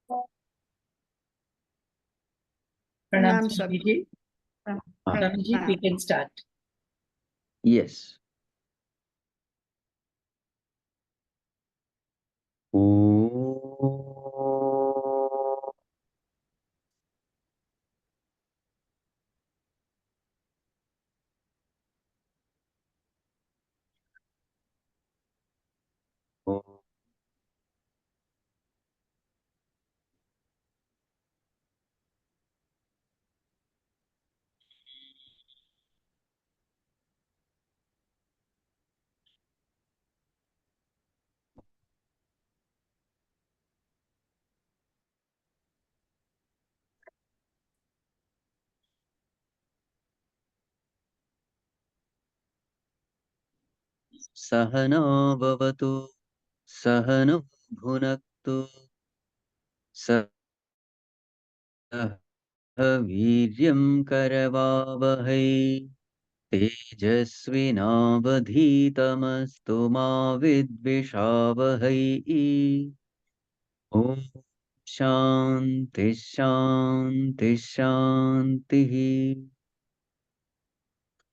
Pranam Pranam, Swamiji. Swamiji, we can start. Yes. Sahana bhavatu, sahana bhunaktu, sah viryam karavavahai, tejasvinavadhitamastu ma vidvishavahai. Om Shanti Shanti Shanti.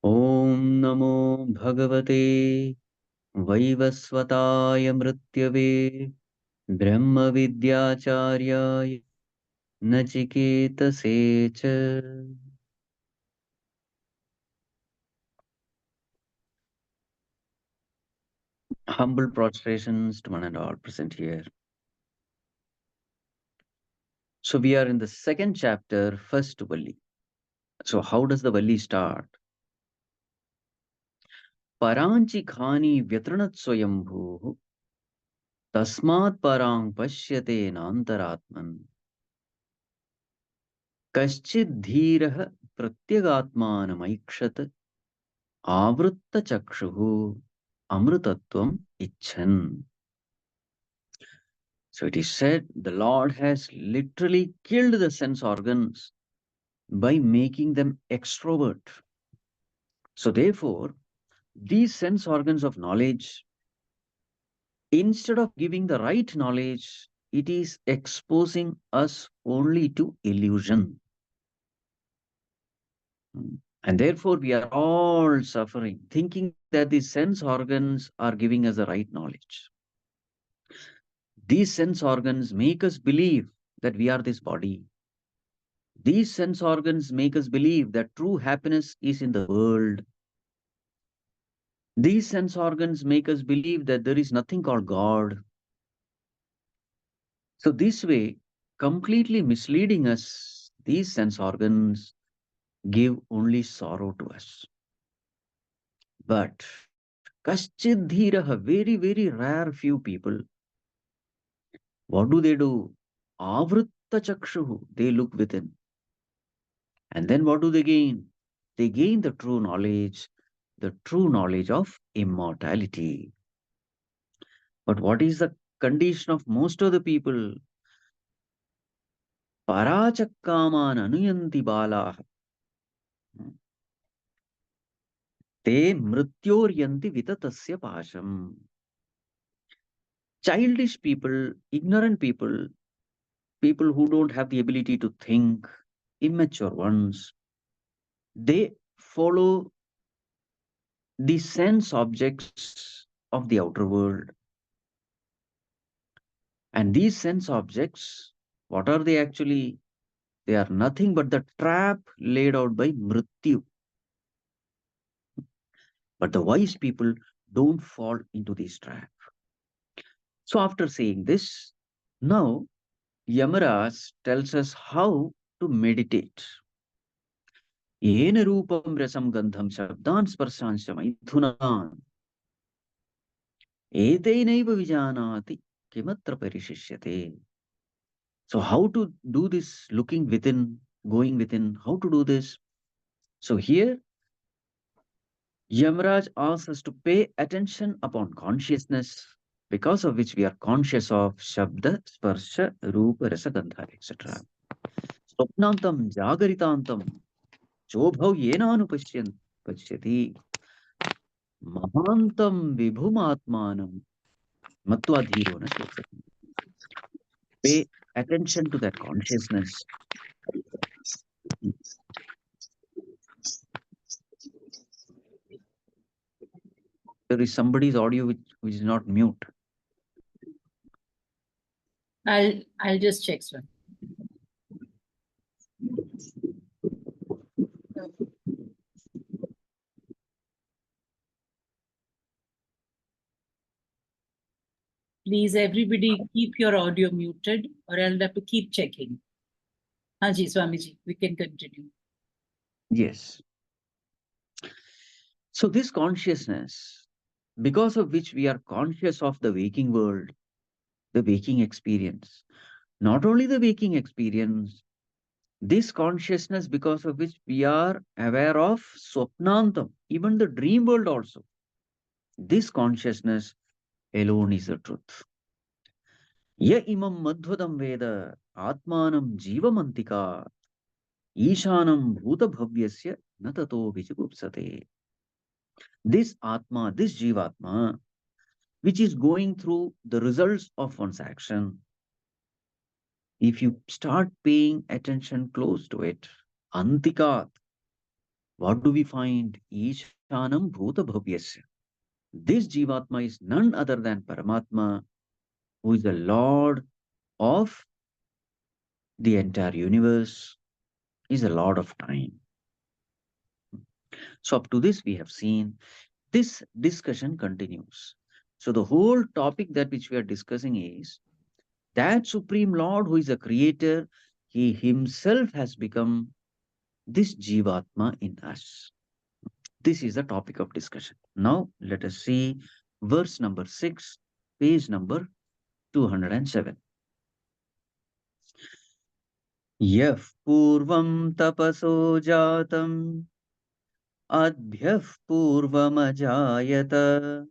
Om Namo Bhagavate Vaivasvataya Mrityave Brahma Vidyacharya Nachiketase cha. Humble prostrations to one and all present here. So we are in the second chapter, first Valli. So how does the Valli start? Paranchi khani vyatranat swayambhu tasmat parang pashyate nantaratman kaschid dhirah pratyagatmanamaikshat आवृत्त चक्षुः amrutatvam icchan. So it is said the Lord has literally killed the sense organs by making them extrovert. So therefore, these sense organs of knowledge, instead of giving the right knowledge, it is exposing us only to illusion. And therefore, we are all suffering, thinking that these sense organs are giving us the right knowledge. These sense organs make us believe that we are this body. These sense organs make us believe that true happiness is in the world. These sense organs make us believe that there is nothing called God. So, this way, completely misleading us, these sense organs give only sorrow to us. But Kaschid Dhiraha, very, very rare few people, what do? Avritta Chakshuhu, they look within. And then what do they gain? They gain the true knowledge of immortality. But what is the condition of most of the people? Parachakkaman anuyanti balah. Te mrityoryanti vitatasya pasham. Childish people, ignorant people, people who don't have the ability to think, immature ones, they follow the sense objects of the outer world. And these sense objects, what are they actually? They are nothing but the trap laid out by Mrityu. But the wise people don't fall into this trap. So after saying this, now Yamaraj tells us how to meditate. Yena rupam rasam gandham shabdan sparshansha maithunan etenaiva vijanati kimatra parishishyate. So how to do this looking within, going within, how to do this? So here Yamaraj asks us to pay attention upon consciousness, because of which we are conscious of Shabda, Sparsha, Rupa, Rasa, Gandha, etc. Swapnantam, Jagaritantam, Chobhav Yenanu Pashyati, Mahantam Vibhumatmanam, Matva Dhiro na Shoksati. Pay attention to that consciousness. There is somebody's audio which is not mute. I'll just check, Swami. Please, everybody, keep your audio muted, or I'll have to keep checking. Haji, Swamiji, we can continue. Yes. So this consciousness, because of which we are conscious of the waking world, the waking experience, not only the waking experience, this consciousness because of which we are aware of Swapnantam, even the dream world also. This consciousness alone is the truth. Ya imam madhvadam veda atmanam jivamantika ishanam bhuta bhavyasya natato vijigupsate. This Atma, this Jivatma, which is going through the results of one's action, if you start paying attention close to it, Antikat, what do we find? Ishanam Bhuta Bhavyasya. This Jivatma is none other than Paramatma, who is the Lord of the entire universe, is the Lord of time. So, up to this, we have seen this discussion continues. So, the whole topic that which we are discussing is that Supreme Lord who is a creator, he himself has become this Jivatma in us. This is the topic of discussion. Now, let us see verse number 6, page number 207. Yah purvam tapaso jatam adbhyah purvamajayata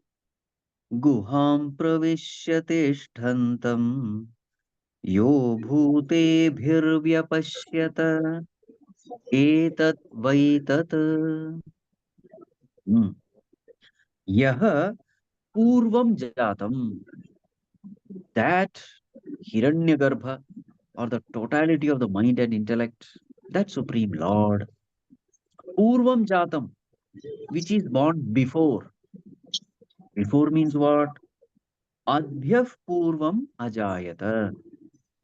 guham pravishyatishtantam yo bhutebhirvyapashyata etat vaitat. Yah purvam jatam, that Hiranyagarbha, or the totality of the mind and intellect, that Supreme Lord, Purvam Jatam, which is born before. Before means what? Adbhyav Purvam Ajayata.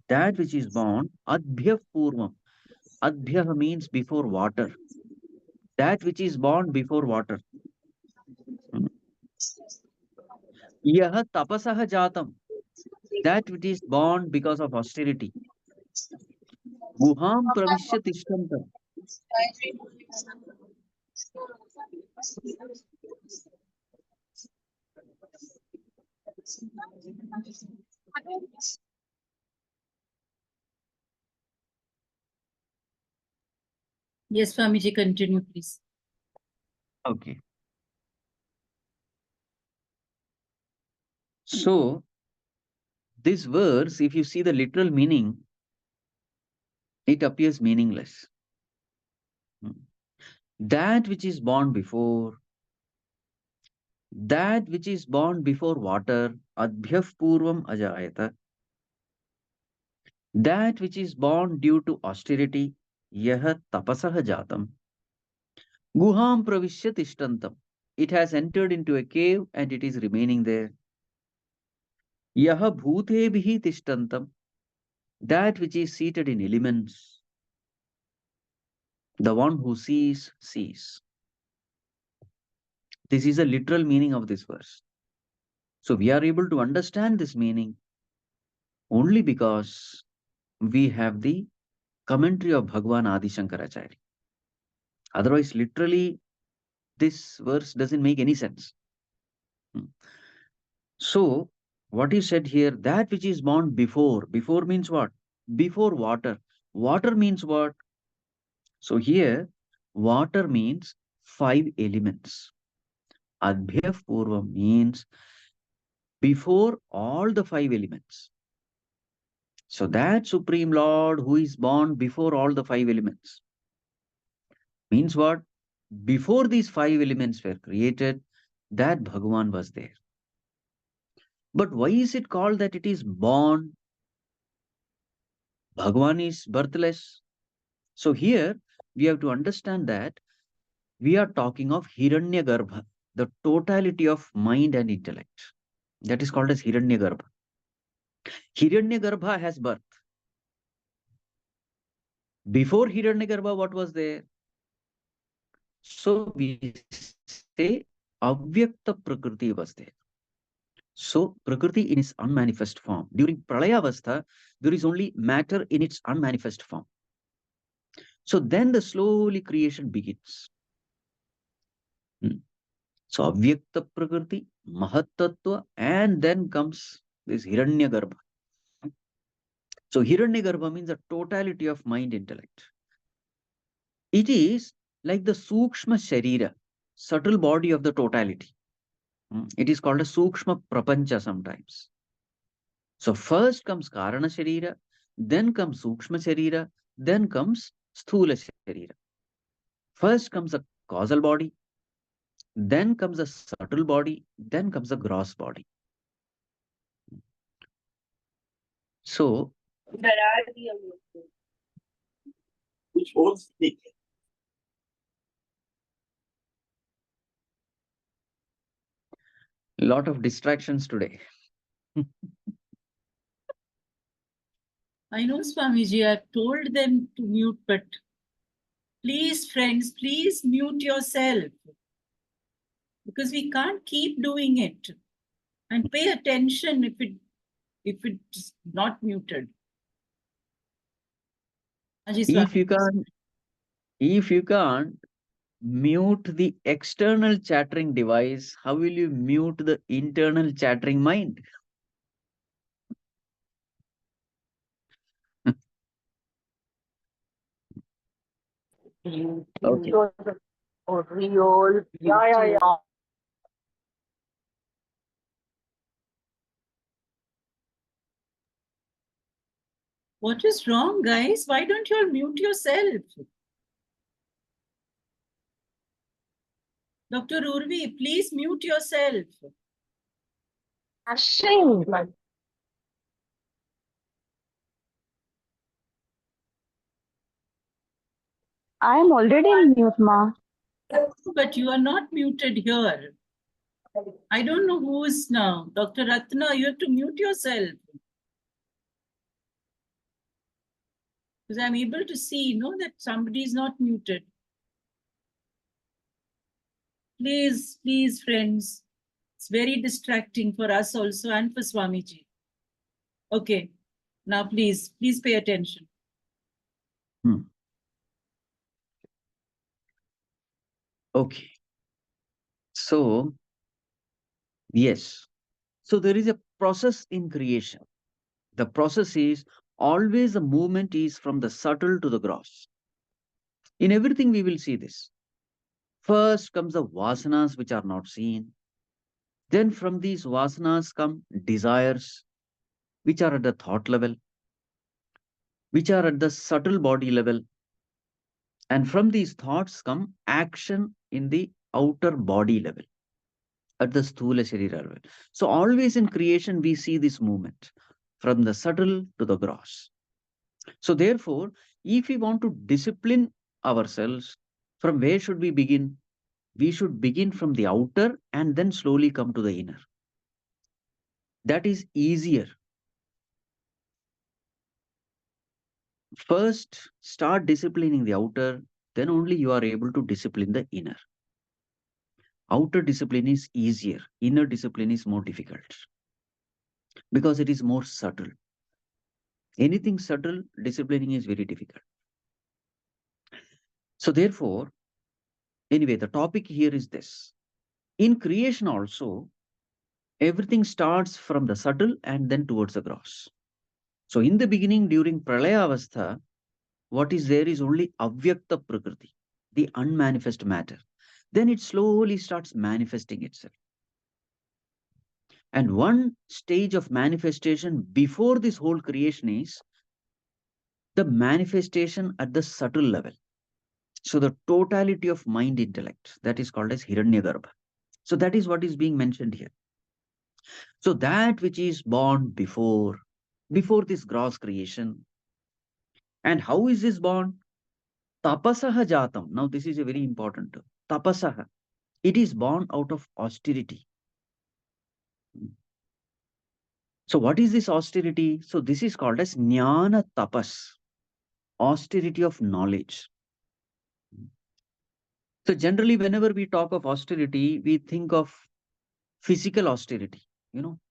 That which is born, Adbhyav Purvam. Adbhyah means before water. That which is born before water. Yah Tapasah Jatam. That which is born because of austerity. Guham Pravishya Tishtantam. Yes, Swamiji, continue, please. Okay. So, this verse, if you see the literal meaning, it appears meaningless. That which is born before, that which is born before water, adbhyaf purvam ajayata, that which is born due to austerity, yah tapasah jatam, guham pravishya tishtantam, it has entered into a cave and it is remaining there. Yah bhutebhi tishtantam, that which is seated in elements, the one who sees, sees. This is a literal meaning of this verse. So we are able to understand this meaning only because we have the commentary of Bhagwan Adi Shankaracharya. Otherwise, literally, this verse doesn't make any sense. Hmm. So, what is said here, that which is born before means what? Before water. Water means what? So, here, water means 5 elements. Adbhyav Purvam means before all the 5 elements. So, that Supreme Lord who is born before all the 5 elements means what? Before these 5 elements were created, that Bhagavan was there. But why is it called that it is born? Bhagavan is birthless. So here we have to understand that we are talking of Hiranyagarbha, the totality of mind and intellect. That is called as Hiranyagarbha. Hiranyagarbha has birth. Before Hiranyagarbha, what was there? So we say Avyakta Prakriti was there. So Prakriti in its unmanifest form. During Pralayavastha, there is only matter in its unmanifest form. So then the slowly creation begins. So Avyakta Prakriti, Mahatattva, and then comes this Hiranyagarbha. So Hiranyagarbha means the totality of mind intellect. It is like the Sukshma Sharira, subtle body of the totality. It is called a Sukshma Prapancha sometimes. So first comes Karana Sharira, then comes Sukshma Sharira, then comes Sthula Sharira. First comes a causal body, then comes a subtle body, then comes a gross body. So, lot of distractions today. I know, Swamiji, I've told them to mute, but please, friends, please mute yourself. Because we can't keep doing it. And pay attention if it's not muted. Haji If Swami. if you can't mute the external chattering device, how will you mute the internal chattering mind? Okay. What is wrong, guys? Why don't you all mute yourself? Dr. Urvi, please mute yourself. I am already in mute, ma. But you are not muted here. I don't know who is now. Dr. Ratna, you have to mute yourself. Because I'm able to see, that somebody is not muted. Please, please, friends. It's very distracting for us also and for Swamiji. Okay. Now, please pay attention. Okay. So, yes. So there is a process in creation. The process is always the movement is from the subtle to the gross. In everything, we will see this. First comes the vasanas which are not seen. Then from these vasanas come desires which are at the thought level, which are at the subtle body level. And from these thoughts come action in the outer body level, at the sthula sharira level. So always in creation, we see this movement from the subtle to the gross. So therefore, if we want to discipline ourselves, from where should we begin? We should begin from the outer and then slowly come to the inner. That is easier. First, start disciplining the outer, then only you are able to discipline the inner. Outer discipline is easier, inner discipline is more difficult because it is more subtle. Anything subtle, disciplining is very difficult. So, therefore, anyway, the topic here is this. In creation, also, everything starts from the subtle and then towards the gross. So, in the beginning, during Pralaya Avastha, what is there is only Avyakta Prakriti, the unmanifest matter. Then it slowly starts manifesting itself. And one stage of manifestation before this whole creation is the manifestation at the subtle level. So the totality of mind intellect, that is called as Hiranyagarbha. So that is what is being mentioned here. So that which is born before this gross creation, And how is this born? Tapasaha jatam. Now, this is a very important term. Tapasaha. It is born out of austerity. So, what is this austerity? So, this is called as jnana tapas, austerity of knowledge. So, generally, whenever we talk of austerity, we think of physical austerity,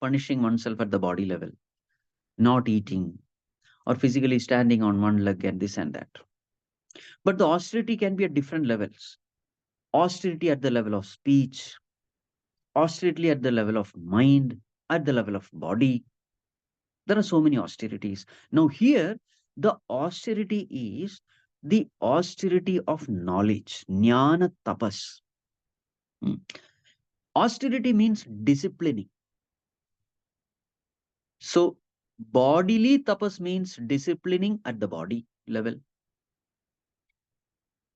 punishing oneself at the body level, not eating, or physically standing on one leg and this and that. But the austerity can be at different levels. Austerity at the level of speech, austerity at the level of mind, at the level of body. There are so many austerities. Now, here, the austerity is the austerity of knowledge, jnana tapas. Hmm. Austerity means disciplining. So, bodily tapas means disciplining at the body level.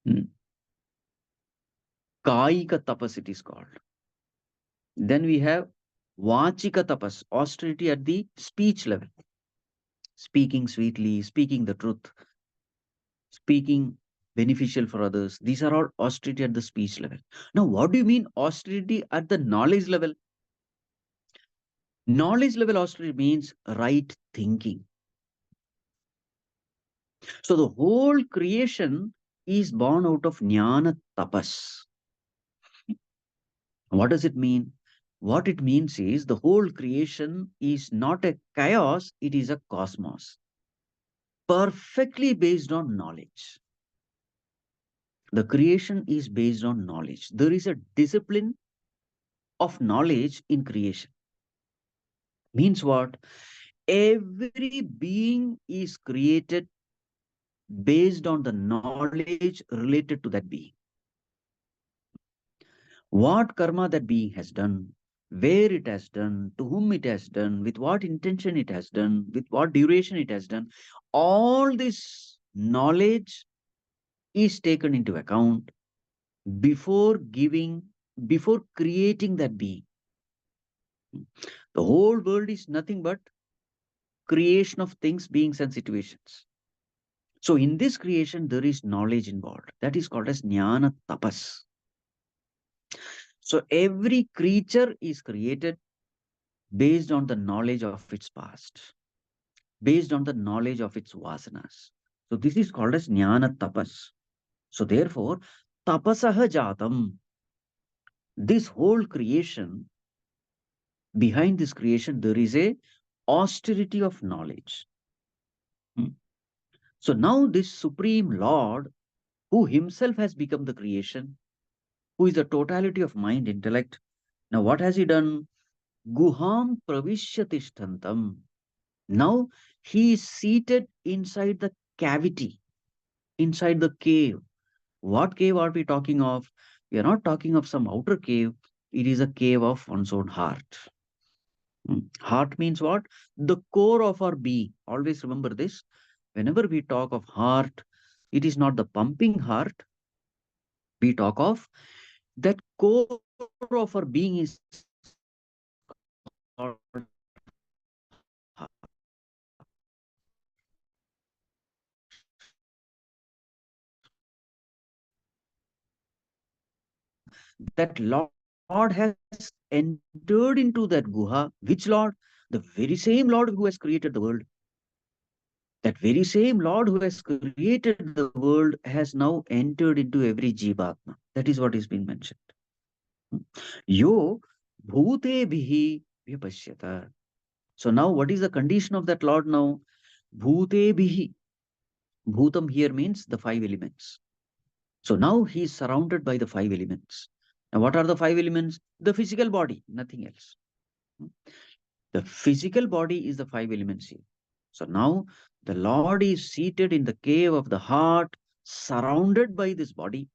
Hmm. Kaika tapas it is called. Then we have vachika tapas, austerity at the speech level. Speaking sweetly, speaking the truth, speaking beneficial for others. These are all austerity at the speech level. Now, what do you mean austerity at the knowledge level? Knowledge level austerity means right thinking. So the whole creation is born out of jnana tapas. What does it mean? What it means is the whole creation is not a chaos, it is a cosmos, perfectly based on knowledge. The creation is based on knowledge. There is a discipline of knowledge in creation. Means what? Every being is created based on the knowledge related to that being. What karma that being has done, where it has done, to whom it has done, with what intention it has done, with what duration it has done, all this knowledge is taken into account before before creating that being. The whole world is nothing but creation of things, beings, and situations. So in this creation, there is knowledge involved. That is called as jnana tapas. So every creature is created based on the knowledge of its past, based on the knowledge of its vasanas. So this is called as jnana tapas. So therefore, tapasaha jatam, this whole creation, behind this creation, there is a austerity of knowledge. Hmm. So now this Supreme Lord, who himself has become the creation, who is the totality of mind, intellect, now what has he done? Guham pravishyatishtantam. Now he is seated inside the cavity, inside the cave. What cave are we talking of? We are not talking of some outer cave. It is a cave of one's own heart. Heart means what? The core of our being. Always remember this. Whenever we talk of heart, it is not the pumping heart. We talk of that core of our being is called that Lord has entered into that guha. Which Lord? The very same Lord who has created the world. That very same Lord who has created the world has now entered into every jivatma. That is what is being mentioned. Yo bhute bihi vipashyata. So now what is the condition of that Lord now? Bhute bihi. Bhutam here means the five elements. So now he is surrounded by the five elements. Now what are the five elements? The physical body, nothing else. The physical body is the five elements here. So now the Lord is seated in the cave of the heart, surrounded by this body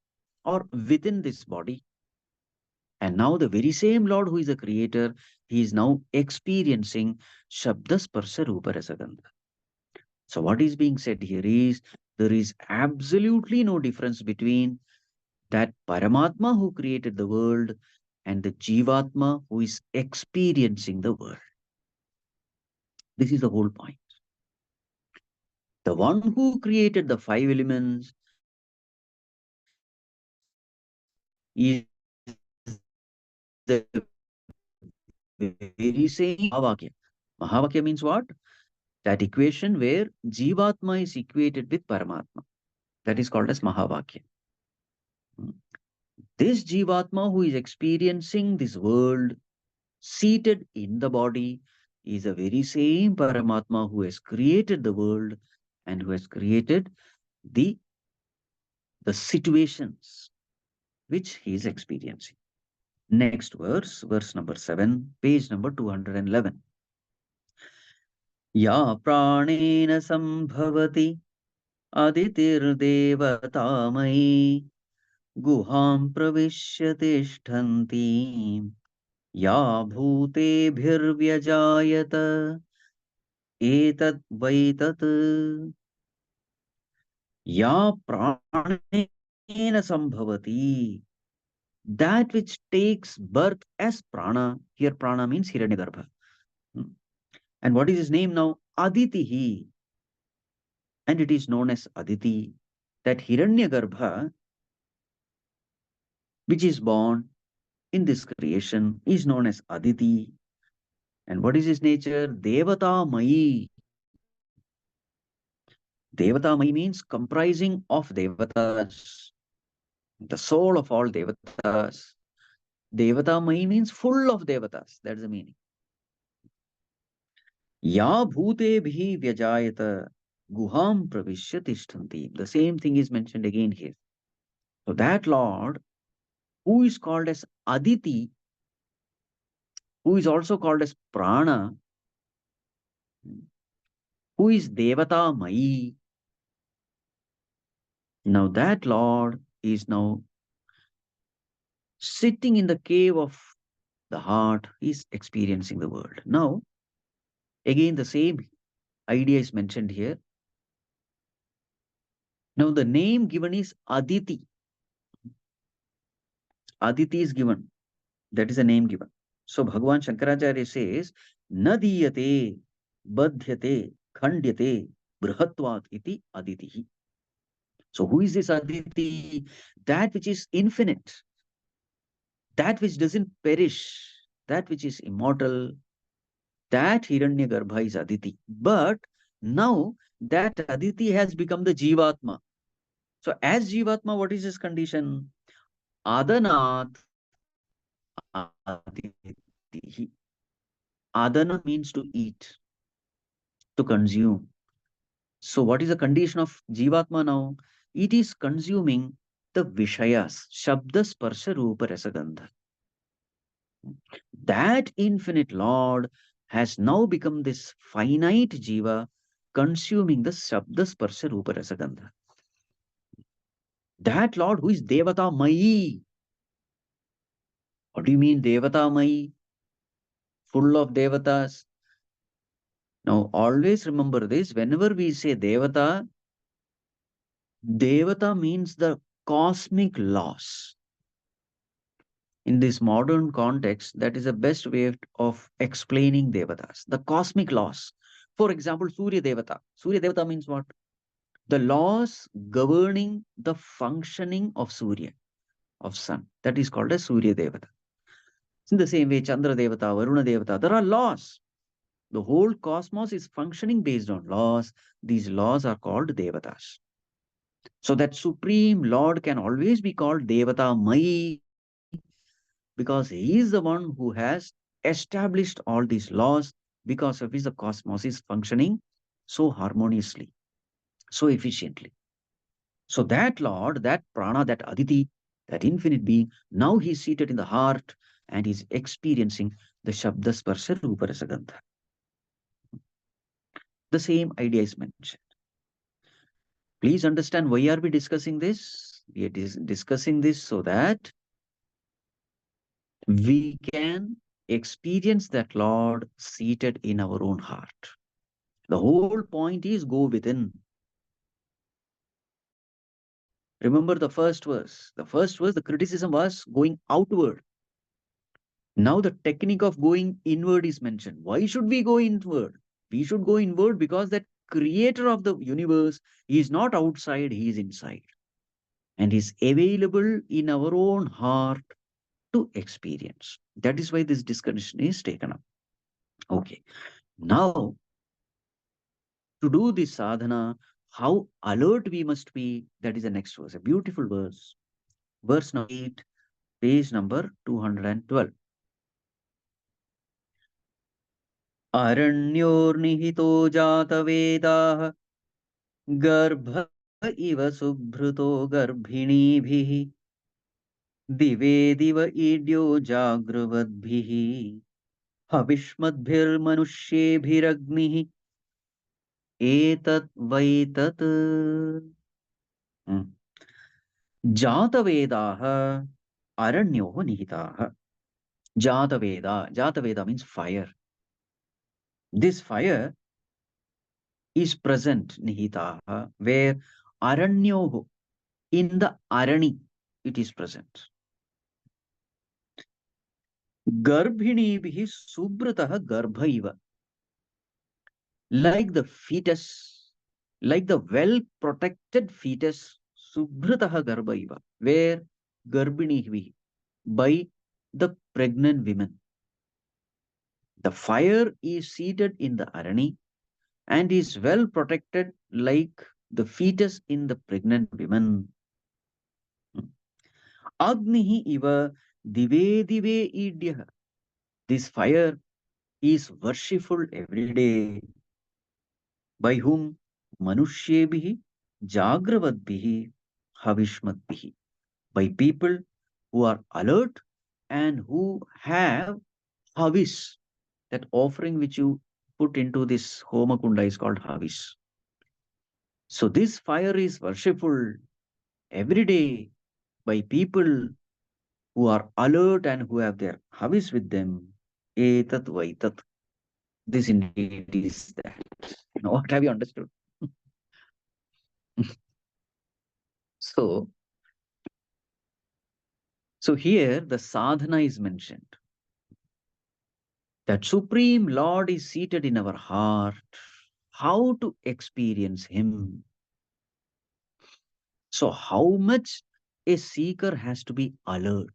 or within this body. And now the very same Lord who is the creator, he is now experiencing Shabda Sparsha Rupa Rasagandha. So what is being said here is there is absolutely no difference between that Paramatma who created the world and the Jivatma who is experiencing the world. This is the whole point. The one who created the five elements is the very same Mahavakya. Mahavakya means what? That equation where Jivatma is equated with Paramatma. That is called as Mahavakya. Hmm. This Jivatma who is experiencing this world seated in the body is the very same Paramatma who has created the world and who has created the, the situations which he is experiencing. Next verse, verse number 7, page number 211. या प्राणेन सम्भवति अदितिर्देवतामयी गुहां प्रविश्य तिष्ठन्ति या भूतेभिर्व्यजायत एतद् वै तत् या प्राणेन सम्भवति, that which takes birth as prana. Here prana means Hiranyagarbha. And what is his name now? Aditihi. And it is known as Aditi. That Hiranyagarbha, which is born in this creation, is known as Aditi. And what is his nature? Devata Mayi. Devata Mayi means comprising of Devatas, the soul of all Devatas. Devata Mayi means full of Devatas. That's the meaning. Ya bhute bhi vyajayata guham pravishya tishtanti. The same thing is mentioned again here. So that Lord, who is called as Aditi, who is also called as Prana, who is Devata Mayi. Now that Lord is now sitting in the cave of the heart, is experiencing the world. Now, again the same idea is mentioned here. Now the name given is Aditi. Aditi is given. That is a name given. So Bhagavan Shankaracharya says, Nadiyate, Badhyate, Khandyate, Brihatvat iti Aditi. So who is this Aditi? That which is infinite, that which doesn't perish, that which is immortal, that Hiranyagarbha is Aditi. But now that Aditi has become the Jivatma. So as Jivatma, what is his condition? Adanat Aditi. Adana means to eat, to consume. So what is the condition of Jivatma now? It is consuming the Vishayas, Shabda, Sparsha, Rupa, Rasagandha. That infinite Lord has now become this finite Jiva, consuming the Shabda, Sparsha, Rupa, Rasagandha. That Lord who is Devata Mayi. What do you mean Devata Mayi? Full of Devatas. Now always remember this, whenever we say Devata, Devata means the cosmic laws. In this modern context, that is the best way of explaining Devatas, the cosmic laws. For example, Surya Devata. Surya Devata means what? The laws governing the functioning of Surya, of sun. That is called as Surya Devata. In the same way, Chandra Devata, Varuna Devata, there are laws. The whole cosmos is functioning based on laws. These laws are called Devatas. So that Supreme Lord can always be called Devata Mai, because he is the one who has established all these laws, because of which the cosmos is functioning so harmoniously, so efficiently. So that Lord, that Prana, that Aditi, that infinite being, now he is seated in the heart and is experiencing the Shabda Sparsha Rupa Rasagandha. The same idea is mentioned. Please understand, why are we discussing this? We are discussing this so that we can experience that Lord seated in our own heart. The whole point is go within. Remember the first verse. The first verse, the criticism was going outward. Now the technique of going inward is mentioned. Why should we go inward? We should go inward because that creator of the universe. He is not outside, he is inside. And is available in our own heart to experience. That is why this discussion is taken up. Okay. Now, to do this sadhana, how alert we must be, that is the next verse, a beautiful verse. Verse number 8, page number 212. अरण्योर्निहितो जातवेदाः गर्भ इव सुभृतो गर्भिणीभिः दिवे दिव ईड्यो जागृवद्भिः हविष्मद्भिर्मनुष्येभिरग्निः एतत् वैतत् जातवेदाः अरण्योः निहिताः. Jataveda means fire. This fire is present, nihitaha, where aranyoho, in the arani, it is present. Garbhinibhi subhrataha garbhaiva, like the fetus, like the well-protected fetus, subhrataha garbhaiva, where garbhinibhi, by the pregnant women. The fire is seated in the arani and is well protected like the fetus in the pregnant women. Agnihi iva dive dive idyah. This fire is worshipful every day. By whom? Manushyebihi, jagravadbihi, havishmadbihi. By people who are alert and who have havis. That offering which you put into this homakunda is called havis. So this fire is worshipful every day by people who are alert and who have their havis with them. Etat vaitat. This indeed is that. Now, what have you understood? so, so here the sadhana is mentioned. That Supreme Lord is seated in our heart. How to experience Him? So, how much a seeker has to be alert,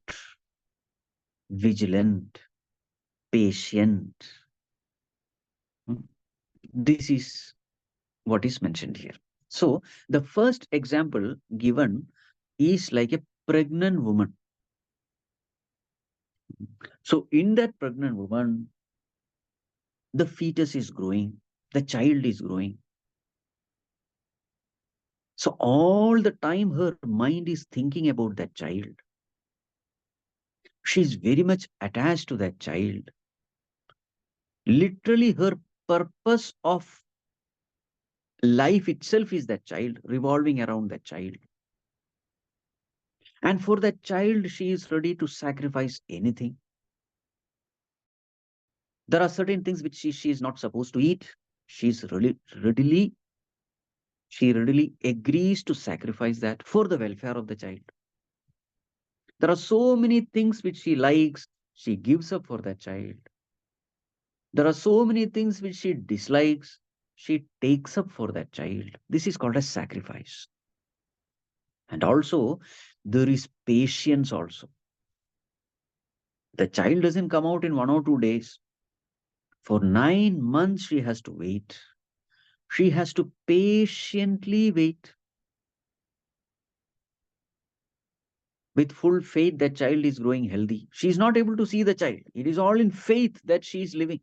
vigilant, patient. This is what is mentioned here. So, the first example given is like a pregnant woman. So, in that pregnant woman, the fetus is growing, the child is growing. So, all the time her mind is thinking about that child. She is very much attached to that child. Literally, her purpose of life itself is that child, revolving around that child. And for that child, she is ready to sacrifice anything. There are certain things which she is not supposed to eat. She's she readily agrees to sacrifice that for the welfare of the child. There are so many things which she likes, she gives up for that child. There are so many things which she dislikes, she takes up for that child. This is called a sacrifice. And also, there is patience also. The child doesn't come out in 1 or 2 days. For 9 months, she has to wait. She has to patiently wait with full faith that child is growing healthy. She is not able to see the child. It is all in faith that she is living.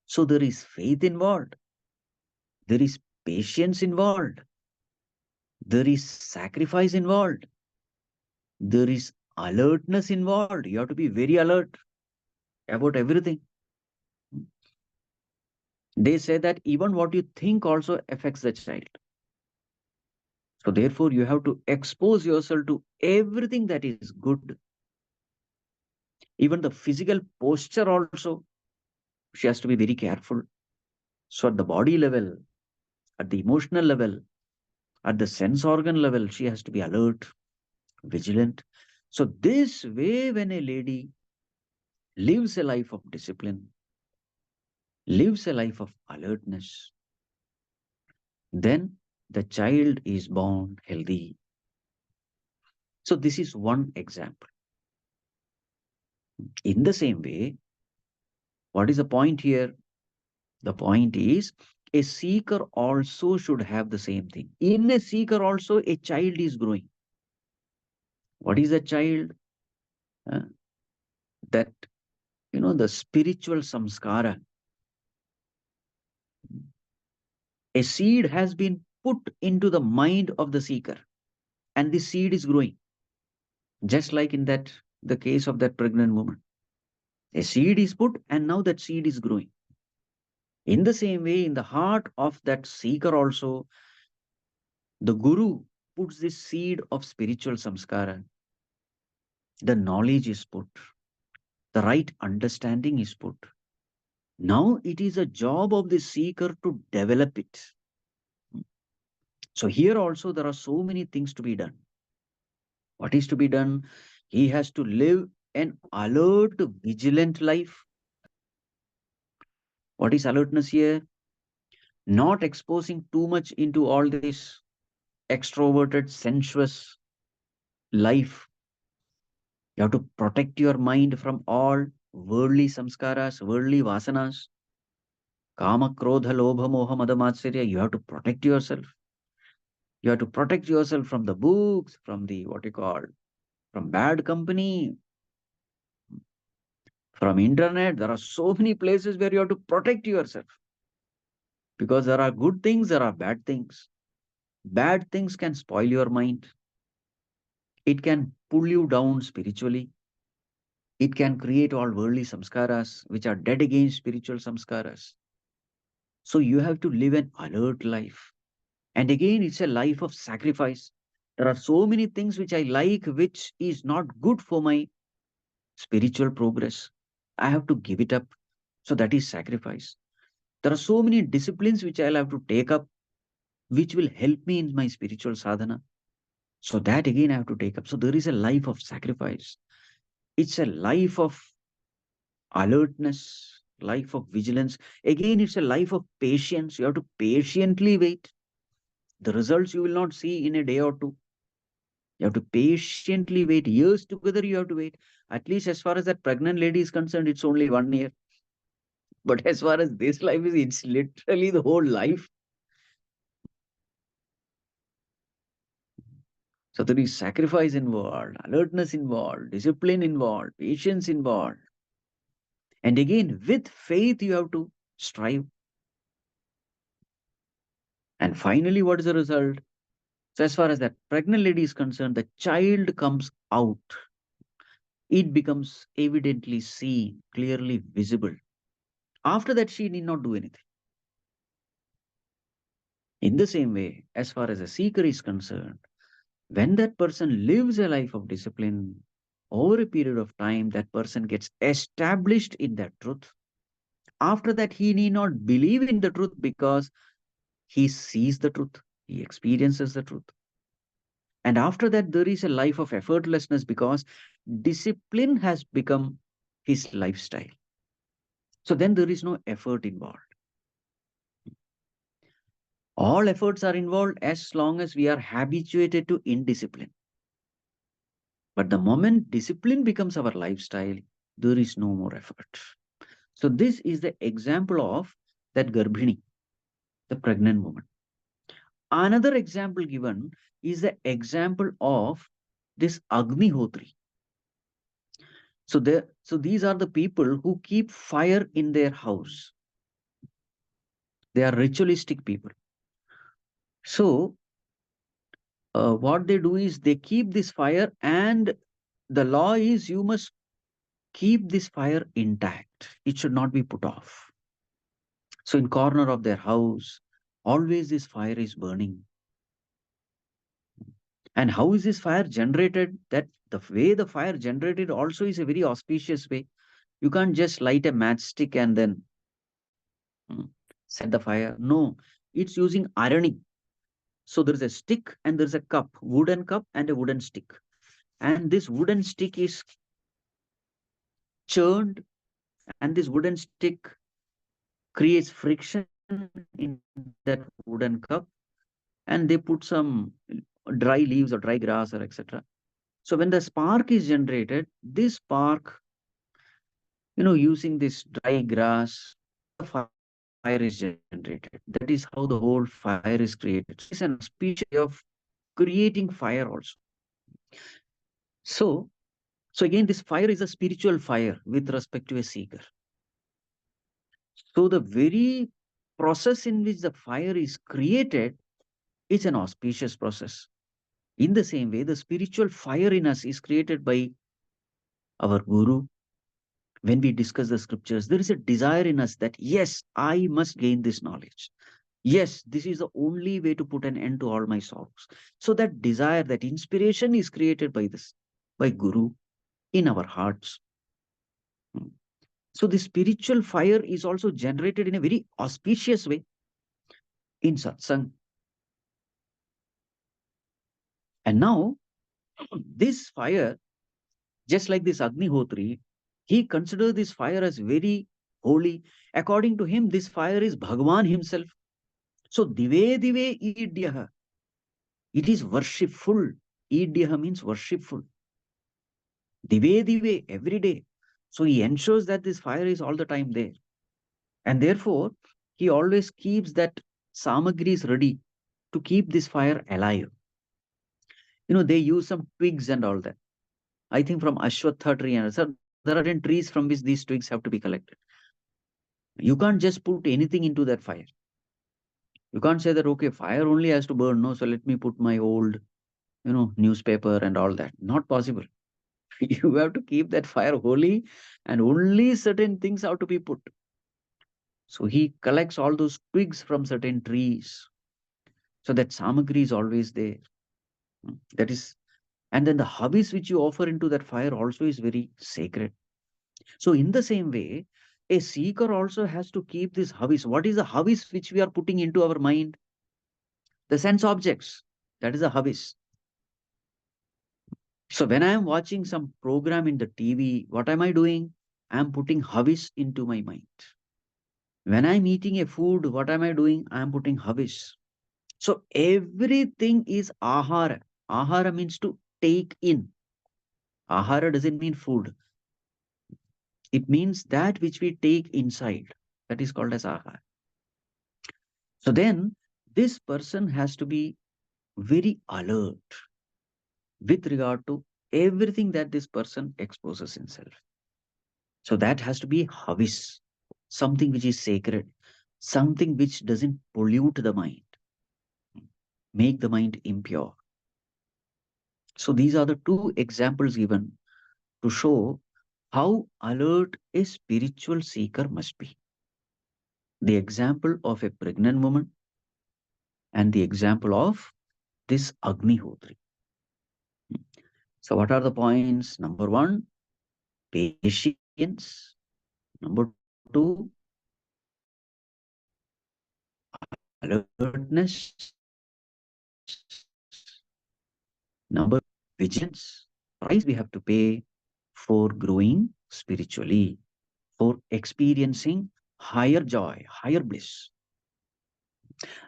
So there is faith involved. There is patience involved. There is sacrifice involved. There is alertness involved. You have to be very alert about everything. They say that even what you think also affects the child. So therefore, you have to expose yourself to everything that is good. Even the physical posture also, she has to be very careful. So at the body level, at the emotional level, at the sense organ level, she has to be alert, vigilant. So this way, when a lady lives a life of discipline, lives a life of alertness, then the child is born healthy. So, this is one example. In the same way, what is the point here? The point is a seeker also should have the same thing. In a seeker, also, a child is growing. What is a child? Uh, that, the spiritual samskara. A seed has been put into the mind of the seeker, and the seed is growing. Just like in the case of that pregnant woman. A seed is put, and now that seed is growing. In the same way, in the heart of that seeker also, the guru puts this seed of spiritual samskara. The knowledge is put, the right understanding is put. Now it is a job of the seeker to develop it. So here also there are so many things to be done. What is to be done? He has to live an alert, vigilant life. What is alertness here? Not exposing too much into all this extroverted, sensuous life. You have to protect your mind from all worldly samskaras, worldly vasanas, kama, krodha, lobha, moha, mada, matsarya. You have to protect yourself. You have to protect yourself from the books, from the what you call, from bad company, from internet. There are so many places where you have to protect yourself because there are good things, there are bad things. Bad things can spoil your mind. It can pull you down spiritually. It can create all worldly samskaras which are dead against spiritual samskaras. So you have to live an alert life. And again, it's a life of sacrifice. There are so many things which I like, which is not good for my spiritual progress. I have to give it up. So that is sacrifice. There are so many disciplines which I'll have to take up, which will help me in my spiritual sadhana. So that again I have to take up. So there is a life of sacrifice. It's a life of alertness, life of vigilance. Again, it's a life of patience. You have to patiently wait. The results you will not see in a day or two. You have to patiently wait. Years together, you have to wait. At least as far as that pregnant lady is concerned, it's only 1 year. But as far as this life is, it's literally the whole life. So there is sacrifice involved, alertness involved, discipline involved, patience involved. And again, with faith, you have to strive. And finally, what is the result? So, as far as that pregnant lady is concerned, the child comes out. It becomes evidently seen, clearly visible. After that, she need not do anything. In the same way, as far as a seeker is concerned, when that person lives a life of discipline, over a period of time, that person gets established in that truth. After that, he need not believe in the truth because he sees the truth, he experiences the truth. And after that, there is a life of effortlessness because discipline has become his lifestyle. So then there is no effort involved. All efforts are involved as long as we are habituated to indiscipline. But the moment discipline becomes our lifestyle, there is no more effort. So this is the example of that Garbhini, the pregnant woman. Another example given is the example of this Agnihotri. So these are the people who keep fire in their house. They are ritualistic people. So what they do is they keep this fire, and the law is you must keep this fire intact. It should not be put off. So in corner of their house, always this fire is burning. And how is this fire generated? That the way the fire generated also is a very auspicious way. You can't just light a matchstick and then mm, set the fire. No, it's using ironing. So there's a stick and there's a cup, wooden cup and a wooden stick. And this wooden stick is churned, and this wooden stick creates friction in that wooden cup. and they put some dry leaves or dry grass or etc. So when the spark is generated, this spark, using this dry grass, the fire is generated. That is how the whole fire is created. So this is an auspicious way of creating fire also. So, so again, this fire is a spiritual fire with respect to a seeker. So the very process in which the fire is created is an auspicious process. In the same way, the spiritual fire in us is created by our guru. When we discuss the scriptures, there is a desire in us that, yes, I must gain this knowledge. Yes, this is the only way to put an end to all my sorrows. So that desire, that inspiration is created by this, by Guru in our hearts. Hmm. So the spiritual fire is also generated in a very auspicious way in satsang. And now, this fire, just like this Agnihotri, he considered this fire as very holy. According to him, this fire is Bhagavan himself. So, dive dive idyaha. It is worshipful. Idyaha means worshipful. Dive dive every day. So, he ensures that this fire is all the time there. And therefore, he always keeps that samagris ready to keep this fire alive. They use some twigs and all that. I think from Ashwatha tree and so there are certain trees from which these twigs have to be collected. You can't just put anything into that fire. You can't say that, okay, fire only has to burn. No, so let me put my old, newspaper and all that. Not possible. You have to keep that fire holy and only certain things have to be put. So he collects all those twigs from certain trees. So that samagri is always there. That is, and then the habis which you offer into that fire also is very sacred. So in the same way, a seeker also has to keep this habis. What is the habis which we are putting into our mind? The sense objects. That is a habis. So when I am watching some program in the TV, what am I doing? I am putting habis into my mind. When I'm eating a food, what am I doing? I am putting habis. So everything is ahara. Ahara means to take in. Ahara doesn't mean food. It means that which we take inside. That is called as ahara. So then this person has to be very alert with regard to everything that this person exposes himself. So that has to be habis, something which is sacred, something which doesn't pollute the mind, make the mind impure. So these are the two examples given to show how alert a spiritual seeker must be. The example of a pregnant woman and the example of this Agnihotri. So what are the points? Number one, patience. Number two, alertness. Number three, vigilance. Price we have to pay for growing spiritually, for experiencing higher joy, higher bliss.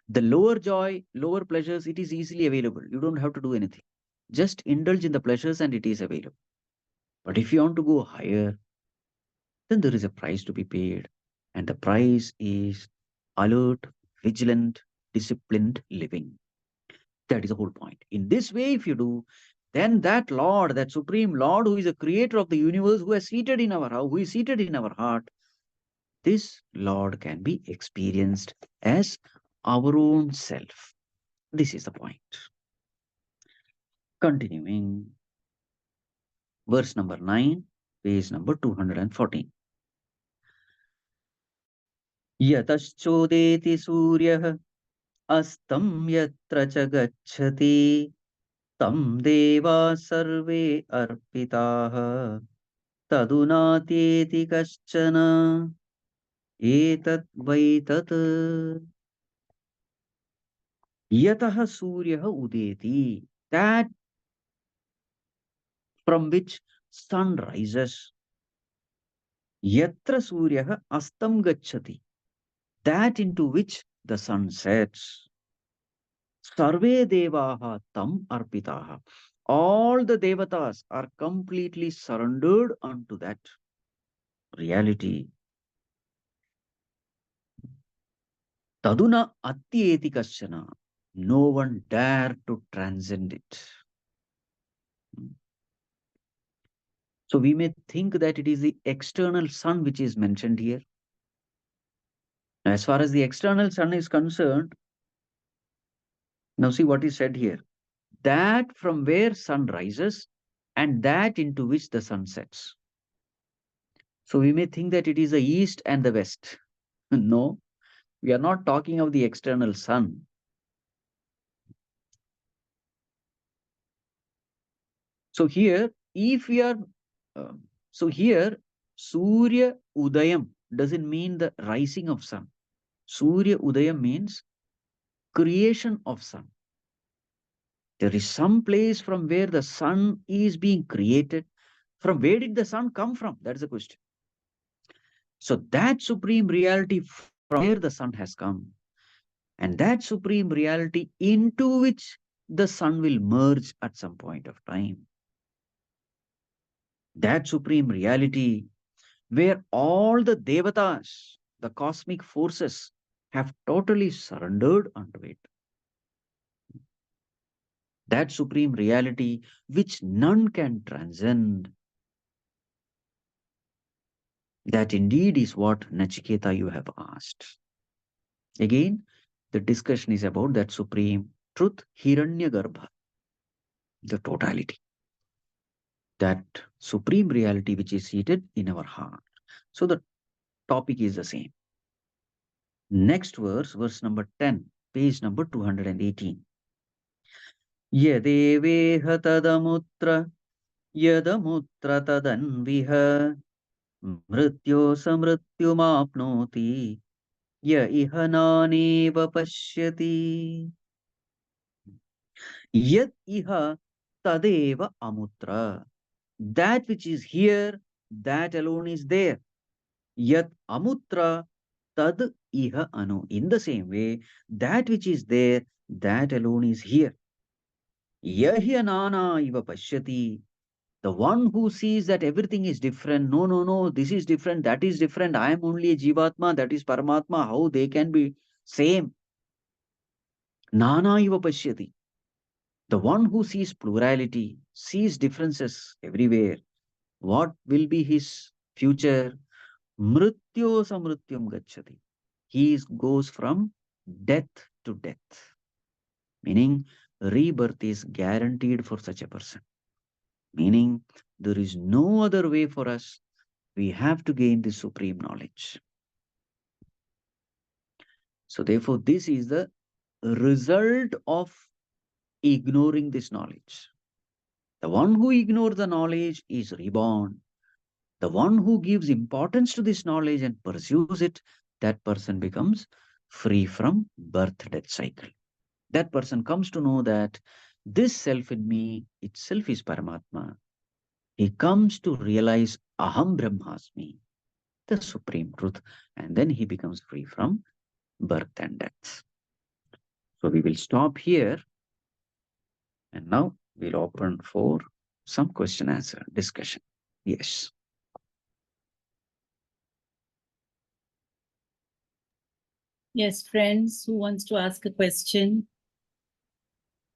The lower joy, lower pleasures, it is easily available. You don't have to do anything. Just indulge in the pleasures and it is available. But if you want to go higher, then there is a price to be paid. And the price is alert, vigilant, disciplined living. That is the whole point. In this way, if you do, then that Lord, that Supreme Lord, who is the creator of the universe, who is seated in our house, who is seated in our heart, this Lord can be experienced as our own self. This is the point. Continuing, verse number 9, page number 214. Yataschodeti suryah astam yatra च गच्छति तं देवा सर्वे अर्पिताः तदुनात्येति कश्चन एतद् वै तत् यतः सूर्यः उदेति, that from which sun rises, yatra suryah astam gacchati, that into which the sun sets. Sarve devaha tam arpitaha. All the devatas are completely surrendered unto that reality. Taduna atyeti kasyana. No one dare to transcend it. So we may think that it is the external sun which is mentioned here. As far as the external sun is concerned, now see what is said here. That from where sun rises and that into which the sun sets. So we may think that it is the east and the west. No, we are not talking of the external sun. So here, if we are, so here, Surya Udayam doesn't mean the rising of sun. Surya Udayam means creation of sun. There is some place from where the sun is being created. From where did the sun come from? That's the question. So that supreme reality from where the sun has come, and that supreme reality into which the sun will merge at some point of time. That supreme reality where all the devatas, the cosmic forces, have totally surrendered unto it. That supreme reality which none can transcend. That indeed is what Nachiketa you have asked. Again, the discussion is about that supreme truth, Hiranyagarbha, the totality. That supreme reality which is seated in our heart. So the topic is the same. Next verse, verse number 10, page number 218. Yadeveha tadamutra yadamutra tadanviha mrityo samrityumapnoti ya iha naneva pashyati yat iha tadeva amutra. That which is here, that alone is there. Yat amutra tad iha anu. In the same way, that which is there, that alone is here. Yahi anana iva pashyati. The one who sees that everything is different, no, no, no, this is different, that is different, I am only a Jivatma, that is Paramatma, how they can be same? Nana iva pashyati. The one who sees plurality, sees differences everywhere, what will be his future? Mrityo samrityam gacchati. He goes from death to death. Meaning, rebirth is guaranteed for such a person. Meaning, there is no other way for us. We have to gain the supreme knowledge. So, therefore, this is the result of ignoring this knowledge. The one who ignores the knowledge is reborn. The one who gives importance to this knowledge and pursues it, that person becomes free from birth death cycle. That person comes to know that this self in me itself is Paramatma. He comes to realize Aham Brahmasmi, the supreme truth, and then he becomes free from birth and death. So we will stop here, and now we'll open for some question answer discussion. Yes. Yes, friends, who wants to ask a question?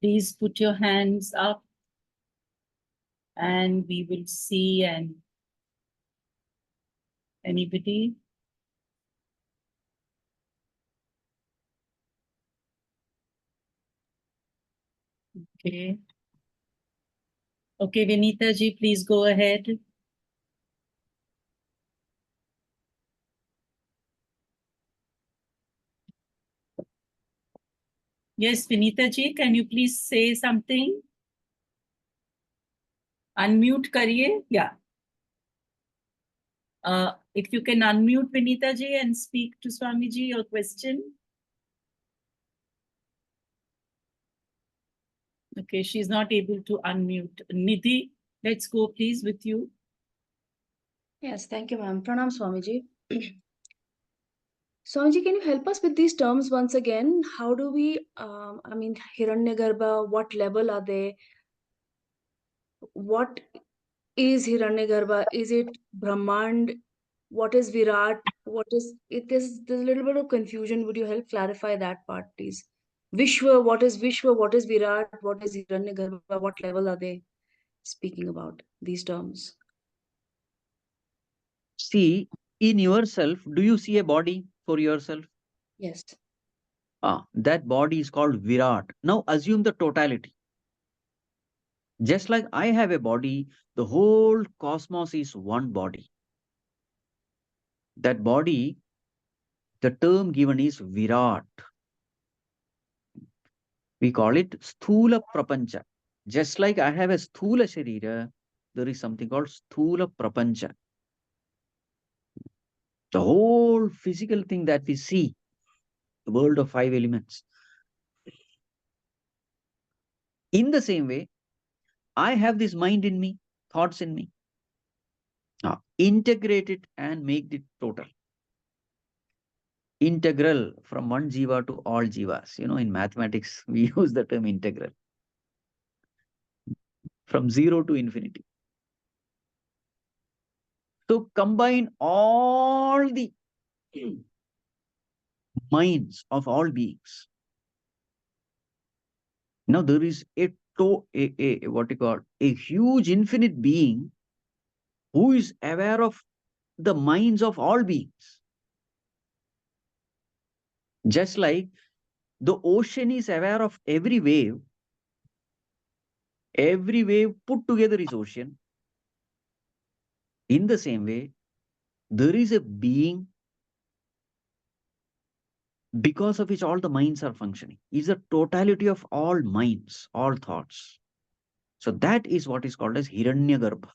Please put your hands up and we will see. And anybody? Okay. Okay, Vinita ji, please go ahead. Yes, Vinita ji, can you please say something? Unmute kariye. Yeah. If you can unmute Vinita ji and speak to Swamiji, your question. Okay, she's not able to unmute. Nidhi, let's go please with you. Yes, thank you, ma'am. Pranam Swamiji. Swamiji, can you help us with these terms once again? How do we, Hiranyagarbha, what level are they? What is Hiranyagarbha? Is it Brahmand? What is Virat? What is it? There's a little bit of confusion. Would you help clarify that part, please? Vishwa, what is Vishwa? What is Virat? What is Hiranyagarbha? What level are they speaking about these terms? See, in yourself, do you see a body for yourself? Yes. That body is called Virat. Now assume the totality. Just like I have a body, the whole cosmos is one body. That body, the term given is Virat. We call it Sthula Prapancha. Just like I have a Sthula Sharira, there is something called Sthula Prapancha. The whole physical thing that we see, the world of 5 elements. In the same way, I have this mind in me, thoughts in me. Integrate it and make it total. Integral from one jiva to all jivas. In mathematics, we use the term integral. From zero to infinity. So combine all the minds of all beings. Now there is what you call a huge infinite being who is aware of the minds of all beings. Just like the ocean is aware of every wave put together is ocean. In the same way, there is a being because of which all the minds are functioning. Is the totality of all minds, all thoughts. So that is what is called as Hiranyagarbha.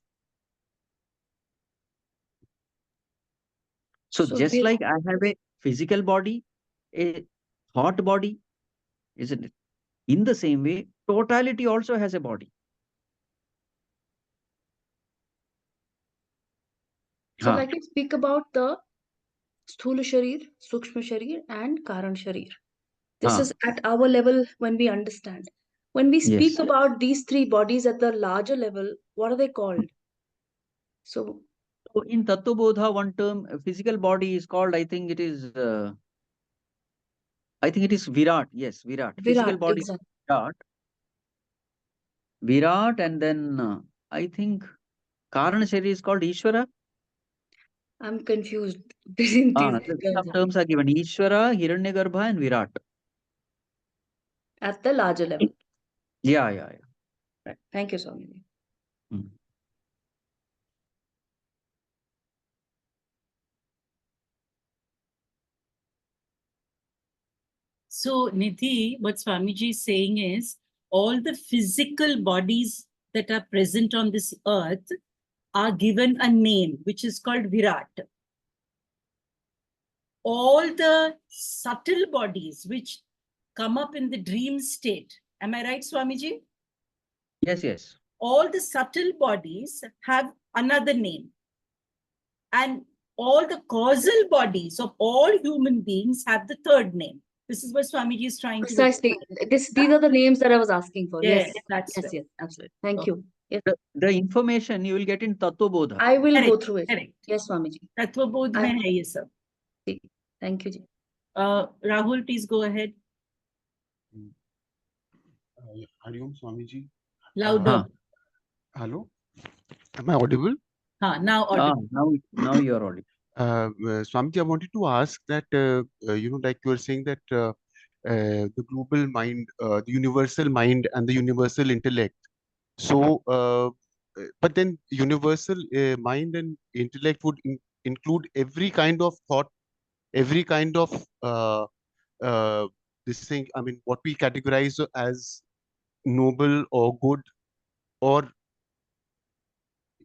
So just like I have a physical body, a thought body, isn't it? In the same way, totality also has a body. So like we speak about the Sthula Sharir, Sukshma Sharir, and Karan Sharir. This is at our level when we understand. When we speak about these three bodies at the larger level, what are they called? So in Tattva Bodha, one term, physical body is called, I think it is Virat. Yes, Virat. Physical body exactly. is Virat. Virat, and then I think Karana Sharira is called Ishvara. I'm confused between these some terms are given: Ishvara, Hiranyagarbha, and Virat. At the larger level. Yeah. Right. Thank you, Swami. So, Nidhi, what Swamiji is saying is all the physical bodies that are present on this earth are given a name, which is called Virat. All the subtle bodies which come up in the dream state. Am I right, Swamiji? Yes. All the subtle bodies have another name. And all the causal bodies of all human beings have the third name. This is what Swamiji is trying to Precisely. These are the names that I was asking for. Yes, yes, absolutely. Thank you. Yes. The information you will get in Tattva Bodha. I will go through it. Correct. Yes, Swamiji. Tattva Bodha mein hai ye sab. Thank you. Rahul, please go ahead. Hariom Swamiji. Louder. Hello. Am I audible? Now audible. Now you are audible. Swamiji, I wanted to ask that, like you were saying that the global mind, the universal mind and the universal intellect. So, but then universal mind and intellect would include every kind of thought, every kind of this thing. I mean, what we categorize as noble or good, or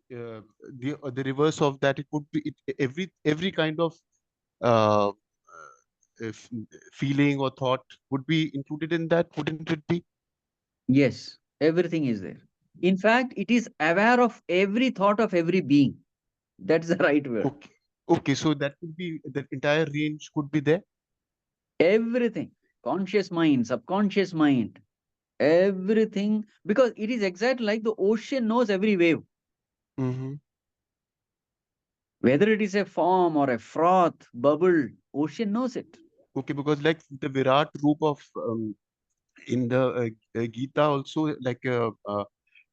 the reverse of that. It would be every kind of uh, feeling or thought would be included in that, wouldn't it be? Yes, everything is there. In fact, it is aware of every thought of every being. That's the right word. Okay. Okay, so that could be that entire range could be there. Everything, conscious mind, subconscious mind, everything, because it is exactly like the ocean knows every wave, Mm-hmm. whether it is a foam or a froth, bubble, ocean knows it. Okay, because like the Virat roop of in the Gita also, like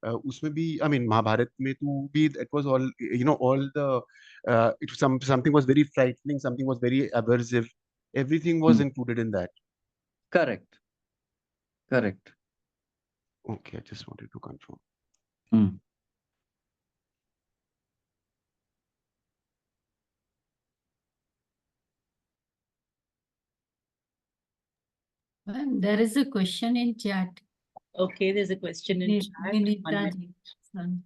उसमें भी, I mean Mahabharat में तो भी, it was all, you know, all the something was very frightening, something was very aversive, everything was Hmm. included in that. Correct, correct. Okay, I just wanted to confirm. Hmm. And there is a question in chat. Okay, there's a question in chat. One Vinita minute. ji, son.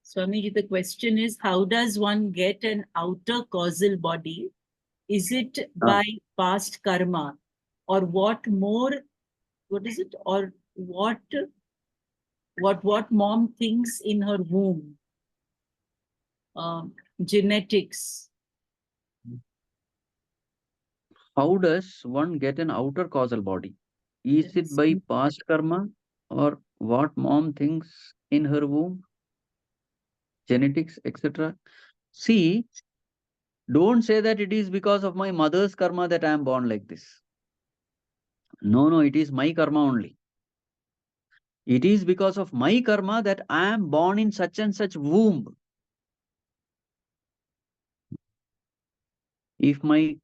Swamiji, the question is, how does one get an outer causal body? Is it by past karma? Or what is it? Or what mom thinks in her womb? Genetics. How does one get an outer causal body? Is it by past karma or what mom thinks in her womb, genetics, etc.? See, don't say that it is because of my mother's karma that I am born like this. No, no, it is my karma only. It is because of my karma that I am born in such and such womb. If my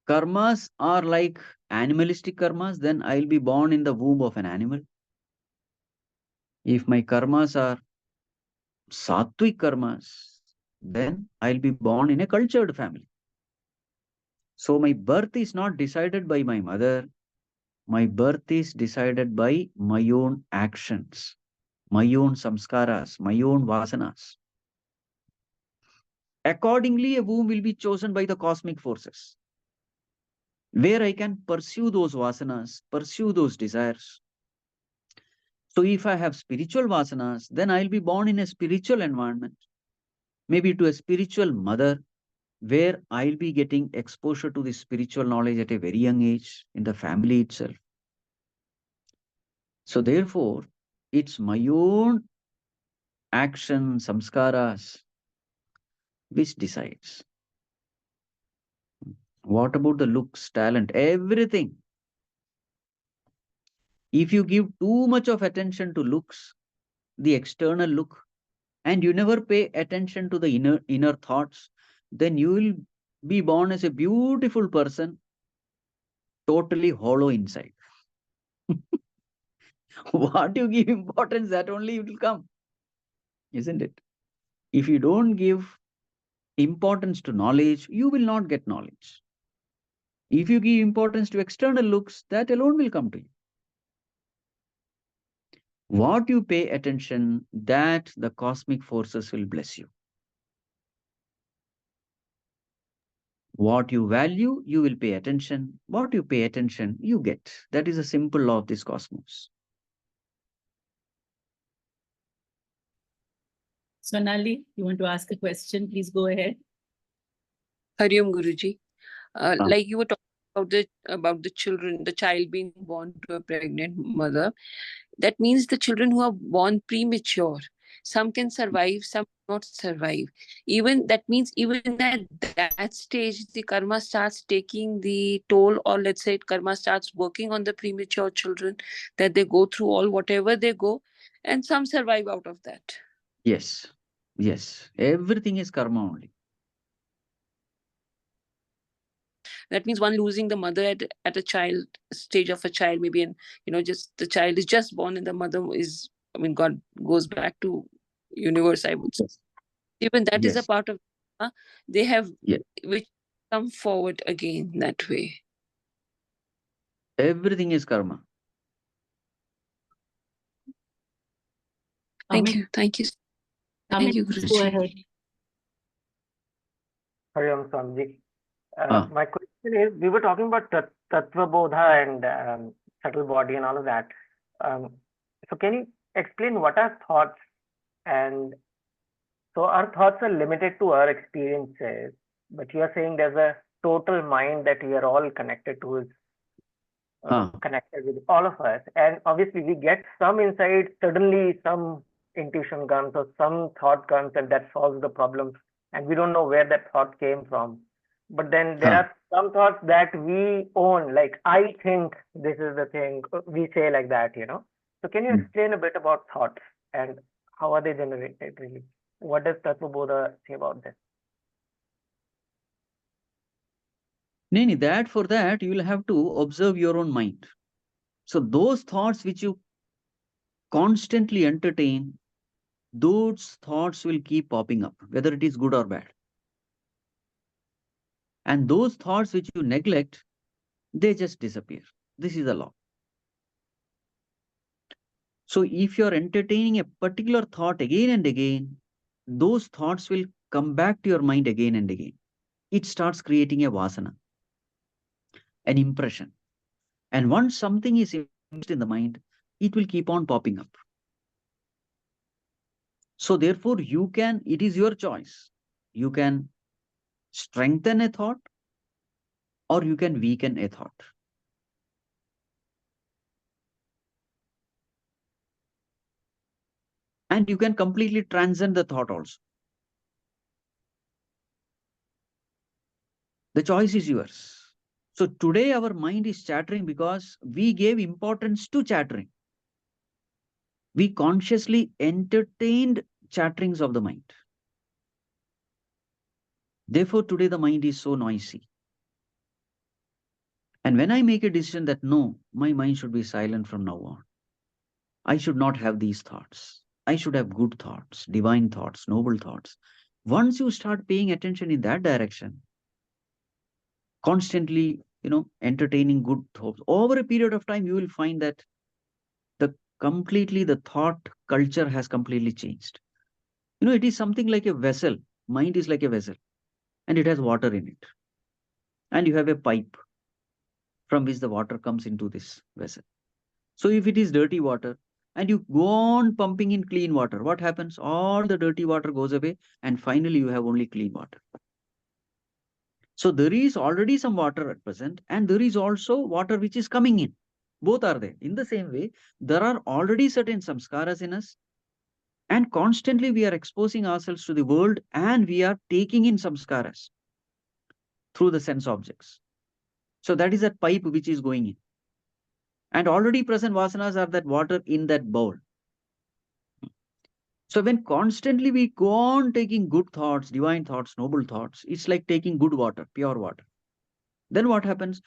karmas are like animalistic karmas, then I'll be born in the womb of an animal. If my karmas are sattvic karmas, then I'll be born in a cultured family. So my birth is not decided by my mother. My birth is decided by my own actions, my own samskaras, my own vasanas. Accordingly, a womb will be chosen by the cosmic forces, where I can pursue those vasanas, pursue those desires. So if I have spiritual vasanas, then I'll be born in a spiritual environment, maybe to a spiritual mother, where I'll be getting exposure to the spiritual knowledge at a very young age in the family itself. So therefore, it's my own action, samskaras, which decides. What about the looks, talent, everything? If you give too much of attention to looks, the external look, and you never pay attention to the inner thoughts, then you will be born as a beautiful person, totally hollow inside. What you give importance, that only it will come, isn't it? If you don't give importance to knowledge, you will not get knowledge. If you give importance to external looks, that alone will come to you. What you pay attention, that the cosmic forces will bless you. What you value, you will pay attention. What you pay attention, you get. That is a simple law of this cosmos. Sonali, you want to ask a question? Please go ahead. Hariom Guruji. Ah. Like you were talking about the children, the child being born to a pregnant mother. That means the children who are born premature. Some can survive, some not survive. Even that means even at that stage, the karma starts taking the toll, or let's say karma starts working on the premature children, that they go through all whatever they go, and some survive out of that. Yes. Yes. Everything is karma only. That means one losing the mother at a child stage of a child, maybe, and just the child is just born and the mother is, God goes back to universe, I would say. Yes. Even that is a Yes. part of they have, Yes. which come forward again that way. Everything is karma. Thank Amit, you. Thank you. Amit, Thank you, please go Guruji. ahead. Hariom Swamiji. Ah. My question is, we were talking about Tattva Bodha and subtle body and all of that. So can you explain what are thoughts and So our thoughts are limited to our experiences, but you are saying there's a total mind that we are all connected to, is connected with all of us. And obviously we get some insight, suddenly some intuition comes or some thought comes and that solves the problem. And we don't know where that thought came from. But then there are some thoughts that we own, like I think this is the thing, we say like that, you know. So can you explain a bit about thoughts and how are they generated really? What does Tattva Bodha say about this? Nini, that for that you will have to observe your own mind. So those thoughts which you constantly entertain, those thoughts will keep popping up, whether it is good or bad. And those thoughts which you neglect, they just disappear. This is the law. So if you're entertaining a particular thought again and again, those thoughts will come back to your mind again and again. It starts creating a vasana, an impression. And once something is impressed in the mind, it will keep on popping up. So therefore, it is your choice. You can strengthen a thought or you can weaken a thought. And you can completely transcend the thought also. The choice is yours. So today our mind is chattering because we gave importance to chattering. We consciously entertained chatterings of the mind. Therefore, today the mind is so noisy. And when I make a decision that no, my mind should be silent from now on, I should not have these thoughts. I should have good thoughts, divine thoughts, noble thoughts. Once you start paying attention in that direction, constantly, entertaining good thoughts, over a period of time, you will find that the thought culture has completely changed. It is something like a vessel. Mind is like a vessel and it has water in it. And you have a pipe from which the water comes into this vessel. So if it is dirty water and you go on pumping in clean water, what happens? All the dirty water goes away and finally you have only clean water. So there is already some water at present and there is also water which is coming in. Both are there. In the same way, there are already certain samskaras in us and constantly we are exposing ourselves to the world and we are taking in samskaras through the sense objects. So that is that pipe which is going in. And already present vasanas are that water in that bowl. So when constantly we go on taking good thoughts, divine thoughts, noble thoughts, it's like taking good water, pure water. Then what happens?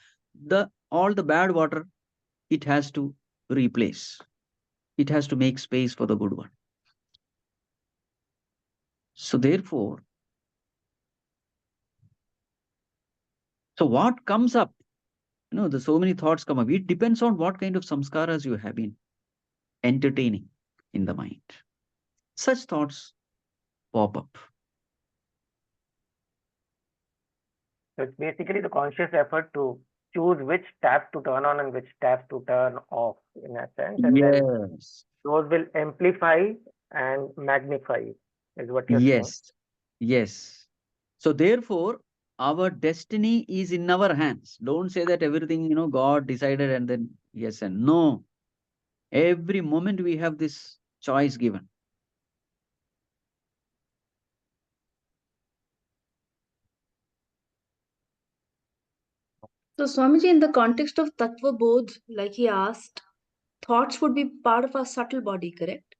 All the bad water, it has to replace. It has to make space for the good one. So therefore, what comes up, there's so many thoughts come up. It depends on what kind of samskaras you have been entertaining in the mind. Such thoughts pop up. So it's basically the conscious effort to choose which taps to turn on and which taps to turn off, in a sense. And then those will amplify and magnify, is what you're saying. Yes. So therefore, our destiny is in our hands. Don't say that everything, God decided and then yes and no. Every moment we have this choice given. So, Swamiji, in the context of Tattva Bodh, like he asked, thoughts would be part of our subtle body, correct?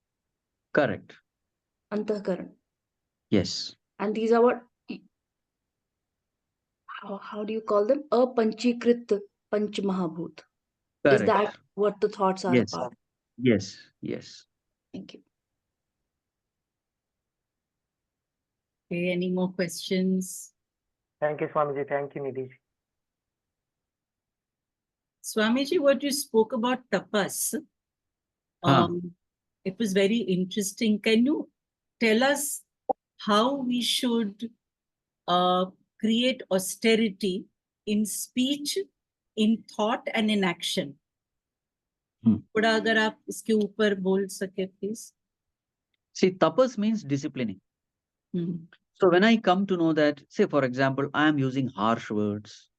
Correct. Antahkaran. Yes. And these are what, how do you call them? Apanchikrit Panch Mahabhut. Correct. Is that what the thoughts are Yes. about? Yes. Thank you. Okay, any more questions? Thank you, Swamiji. Thank you, Nidhi. Swamiji, what you spoke about tapas, it was very interesting. Can you tell us how we should create austerity in speech, in thought and in action? थोड़ा अगर आप इसके ऊपर बोल सके, please. See, tapas means disciplining. Mm. So when I come to know that, say for example, I am using harsh words,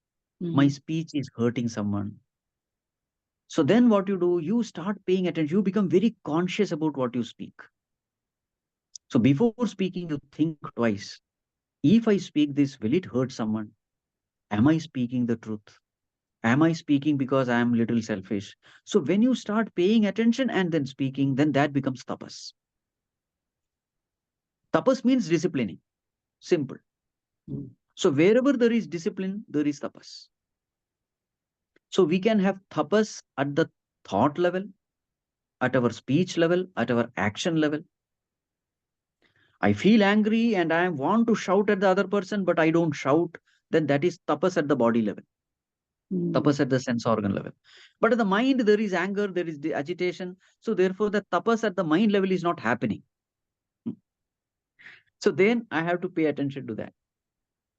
my Mm. speech is hurting someone. So then what you do, you start paying attention, you become very conscious about what you speak. So before speaking, you think twice. If I speak this, will it hurt someone? Am I speaking the truth? Am I speaking because I am little selfish? So when you start paying attention and then speaking, then that becomes tapas. Tapas means disciplining. Simple. Mm. So wherever there is discipline, there is tapas. So we can have tapas at the thought level, at our speech level, at our action level. I feel angry and I want to shout at the other person, but I don't shout. Then that is tapas at the body level, Mm. tapas at the sense organ level. But at the mind, there is anger, there is the agitation. So therefore, the tapas at the mind level is not happening. So then I have to pay attention to that.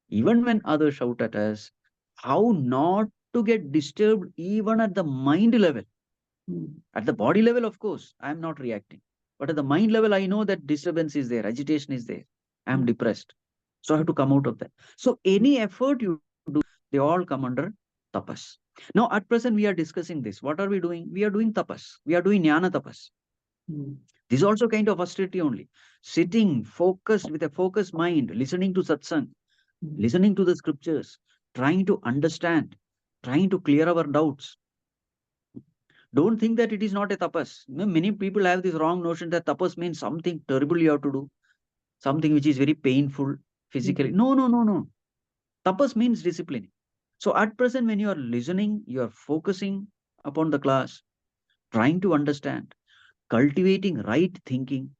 Even when others shout at us, how not to get disturbed even at the mind level. Mm. At the body level, of course, I am not reacting. But at the mind level, I know that disturbance is there, agitation is there. I am Mm. depressed. So I have to come out of that. So any effort you do, they all come under tapas. Now, at present, we are discussing this. What are we doing? We are doing tapas. We are doing jnana tapas. Mm. This is also kind of austerity only. Sitting focused with a focused mind, listening to satsang, Mm. listening to the scriptures, trying to understand, trying to clear our doubts. Don't think that it is not a tapas. Many people have this wrong notion that tapas means something terrible you have to do, something which is very painful physically. Mm. No, no, no, no. Tapas means discipline. So at present, when you are listening, you are focusing upon the class, trying to understand, cultivating right thinking,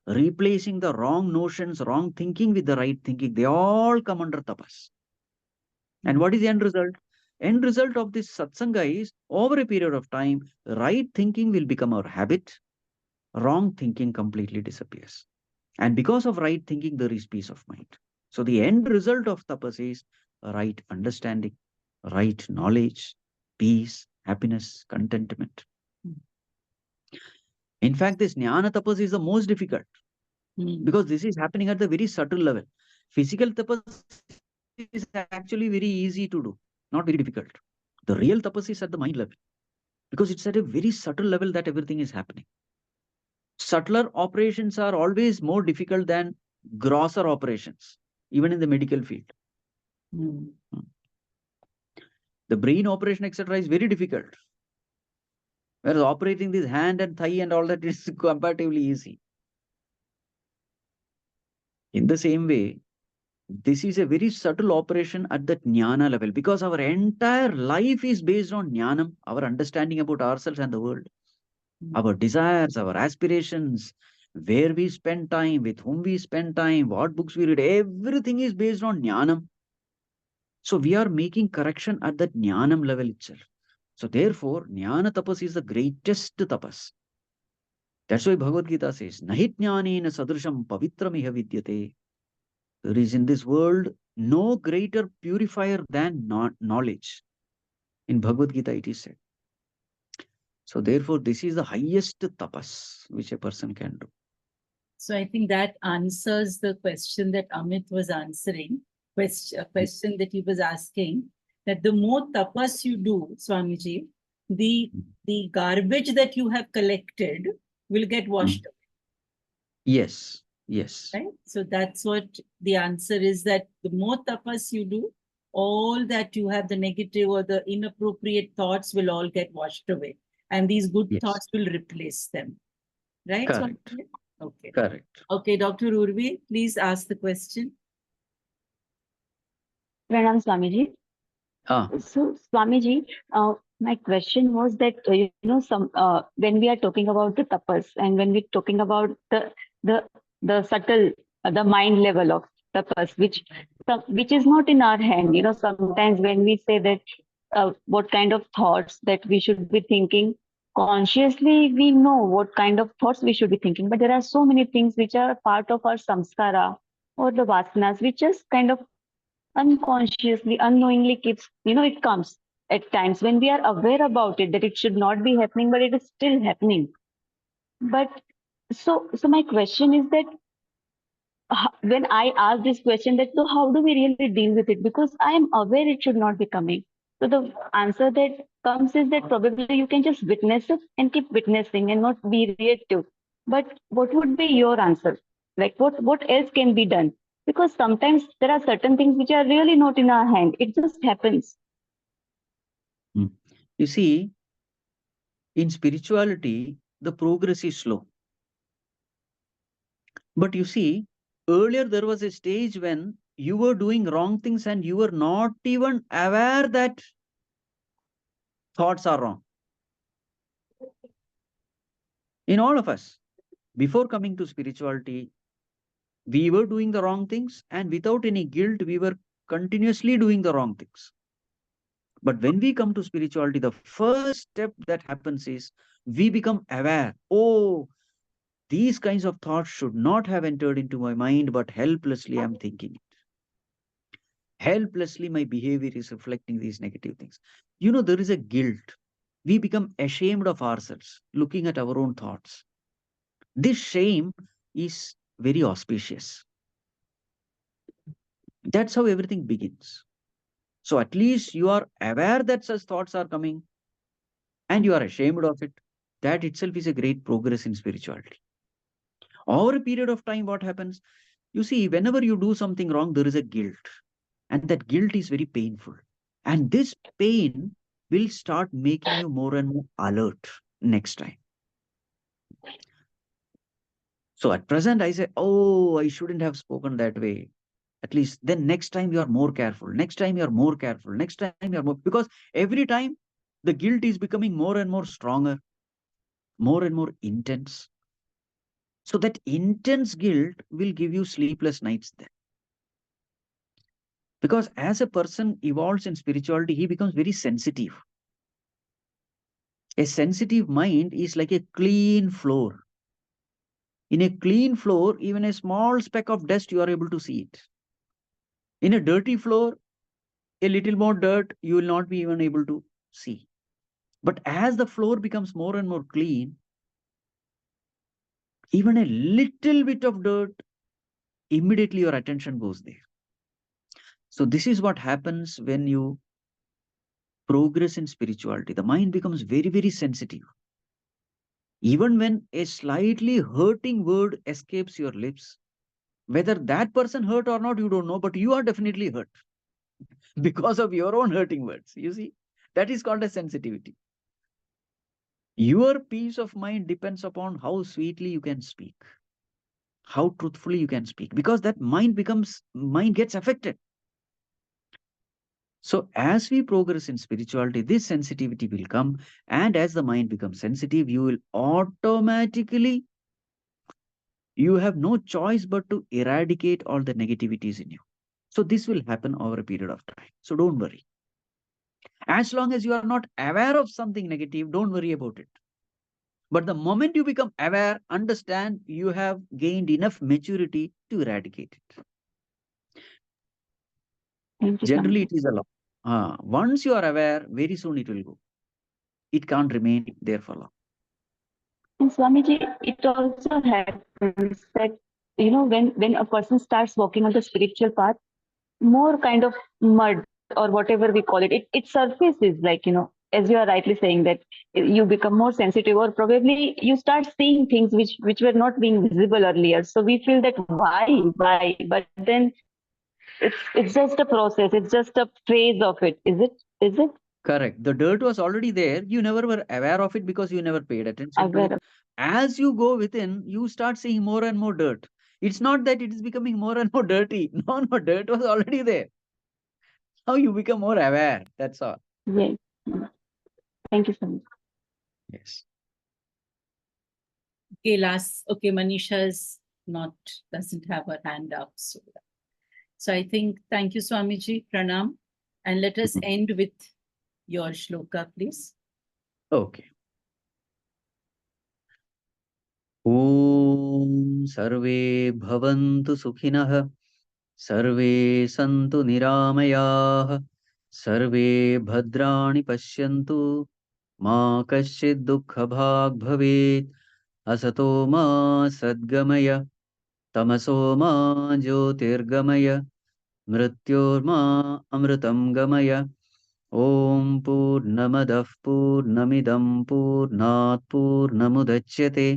replacing the wrong notions, wrong thinking with the right thinking. They all come under tapas. And what is the end result? End result of this satsanga is over a period of time, right thinking will become our habit, wrong thinking completely disappears. And because of right thinking, there is peace of mind. So the end result of tapas is right understanding, right knowledge, peace, happiness, contentment. In fact, this jnana tapas is the most difficult Mm. because this is happening at the very subtle level. Physical tapas is actually very easy to do, not very difficult. The real tapas is at the mind level because it's at a very subtle level that everything is happening. Subtler operations are always more difficult than grosser operations, even in the medical field. Mm. The brain operation, etc., is very difficult. Whereas operating this hand and thigh and all that is comparatively easy. In the same way, this is a very subtle operation at the jnana level because our entire life is based on jnanam, our understanding about ourselves and the world, our desires, our aspirations, where we spend time, with whom we spend time, what books we read, everything is based on jnanam. So we are making correction at the jnanam level itself. So therefore, jnana tapas is the greatest tapas. That's why Bhagavad Gita says, Nahit jnanena sadrisham pavitramiha vidyate. There is in this world no greater purifier than knowledge. In Bhagavad Gita, it is said. So therefore, this is the highest tapas which a person can do. So I think that answers the question that Amit was answering, a question that he was asking, that the more tapas you do, Swamiji, the garbage that you have collected will get washed away. Yes, yes. Right? So that's what the answer is, that the more tapas you do, all that you have, the negative or the inappropriate thoughts will all get washed away. And these good Yes. thoughts will replace them. Right? Correct. Swamiji? Okay. Correct. Okay, Dr. Urvi, please ask the question. Pranam Swamiji. So, Swamiji, my question was that when we are talking about the tapas and when we're talking about the subtle, the mind level of tapas, which is not in our hand. Sometimes when we say that what kind of thoughts that we should be thinking consciously, we know what kind of thoughts we should be thinking, but there are so many things which are part of our samskara or the vasanas, which just kind of unconsciously, unknowingly it comes at times when we are aware about it, that it should not be happening, but it is still happening. But so my question is that when I ask this question, that so how do we really deal with it? Because I am aware it should not be coming. So the answer that comes is that probably you can just witness it and keep witnessing and not be reactive. But what would be your answer? Like what else can be done? Because sometimes there are certain things which are really not in our hand. It just happens. You see, in spirituality, the progress is slow. But you see, earlier there was a stage when you were doing wrong things and you were not even aware that thoughts are wrong. In all of us, before coming to spirituality, we were doing the wrong things, and without any guilt, we were continuously doing the wrong things. But when we come to spirituality, the first step that happens is we become aware. Oh, these kinds of thoughts should not have entered into my mind, but helplessly I'm thinking it. Helplessly, my behavior is reflecting these negative things. You know, there is a guilt. We become ashamed of ourselves, looking at our own thoughts. This shame is very auspicious. That's how everything begins. So at least you are aware that such thoughts are coming and you are ashamed of it. That itself is a great progress in spirituality. Over a period of time, what happens? You see, whenever you do something wrong, there is a guilt. And that guilt is very painful. And this pain will start making you more and more alert next time. So at present, I say, oh, I shouldn't have spoken that way. At least then next time you are more careful. Next time you are more careful. Next time you are more, because every time the guilt is becoming more and more stronger, more and more intense. So that intense guilt will give you sleepless nights then. Because as a person evolves in spirituality, he becomes very sensitive. A sensitive mind is like a clean floor. In a clean floor, even a small speck of dust, you are able to see it. In a dirty floor, a little more dirt, you will not be even able to see. But as the floor becomes more and more clean, even a little bit of dirt, immediately your attention goes there. So this is what happens when you progress in spirituality. The mind becomes very, very sensitive. Even when a slightly hurting word escapes your lips, whether that person hurt or not, you don't know, but you are definitely hurt because of your own hurting words. You see, that is called a sensitivity. Your peace of mind depends upon how sweetly you can speak, how truthfully you can speak, because that mind gets affected. So as we progress in spirituality, this sensitivity will come, and as the mind becomes sensitive, you will automatically, you have no choice but to eradicate all the negativities in you. So this will happen over a period of time. So don't worry. As long as you are not aware of something negative, don't worry about it. But the moment you become aware, understand, you have gained enough maturity to eradicate it. Thank you, Generally, it Swami. is a law. Once you are aware, very soon it will go. It can't remain there for long. And Swamiji, it also happens that, when a person starts walking on the spiritual path, more kind of mud or whatever we call it, it surfaces, like, as you are rightly saying, that you become more sensitive, or probably you start seeing things which were not being visible earlier. So we feel that why? But then it's just a process, it's just a phase of it. Is it Correct. The dirt was already there. You never were aware of it because you never paid attention to aware it. of? As you go within, you start seeing more and more dirt. It's not that it is becoming more and more dirty. No, dirt was already there. Now you become more aware. That's all. Yes. Thank you so much. Yes. Okay, Manisha's doesn't have her hand up. So I think, thank you, Swamiji, Pranam. And let us end with your shloka, please. Okay. Om Sarve Bhavantu Sukhinah Sarve Santu Niramayah Sarve Bhadrani Pashyantu Ma Kaschid Dukkha Bhag Bhavet Asato Ma Sadgamaya तमसो मा ज्योतिर्गमय मृत्योर्मा अमृतं गमय ॐ पूर्णमदः पूर्णमिदं पूर्णात् पूर्णमुदच्यते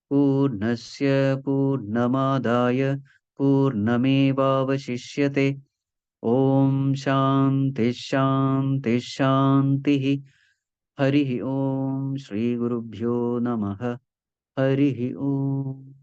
पूर्णस्य पूर्णमादाय पूर्णमेवावशिष्यते ॐ शान्ति शान्ति शान्तिः हरिः ॐ श्रीगुरुभ्यो नमः हरिः ॐ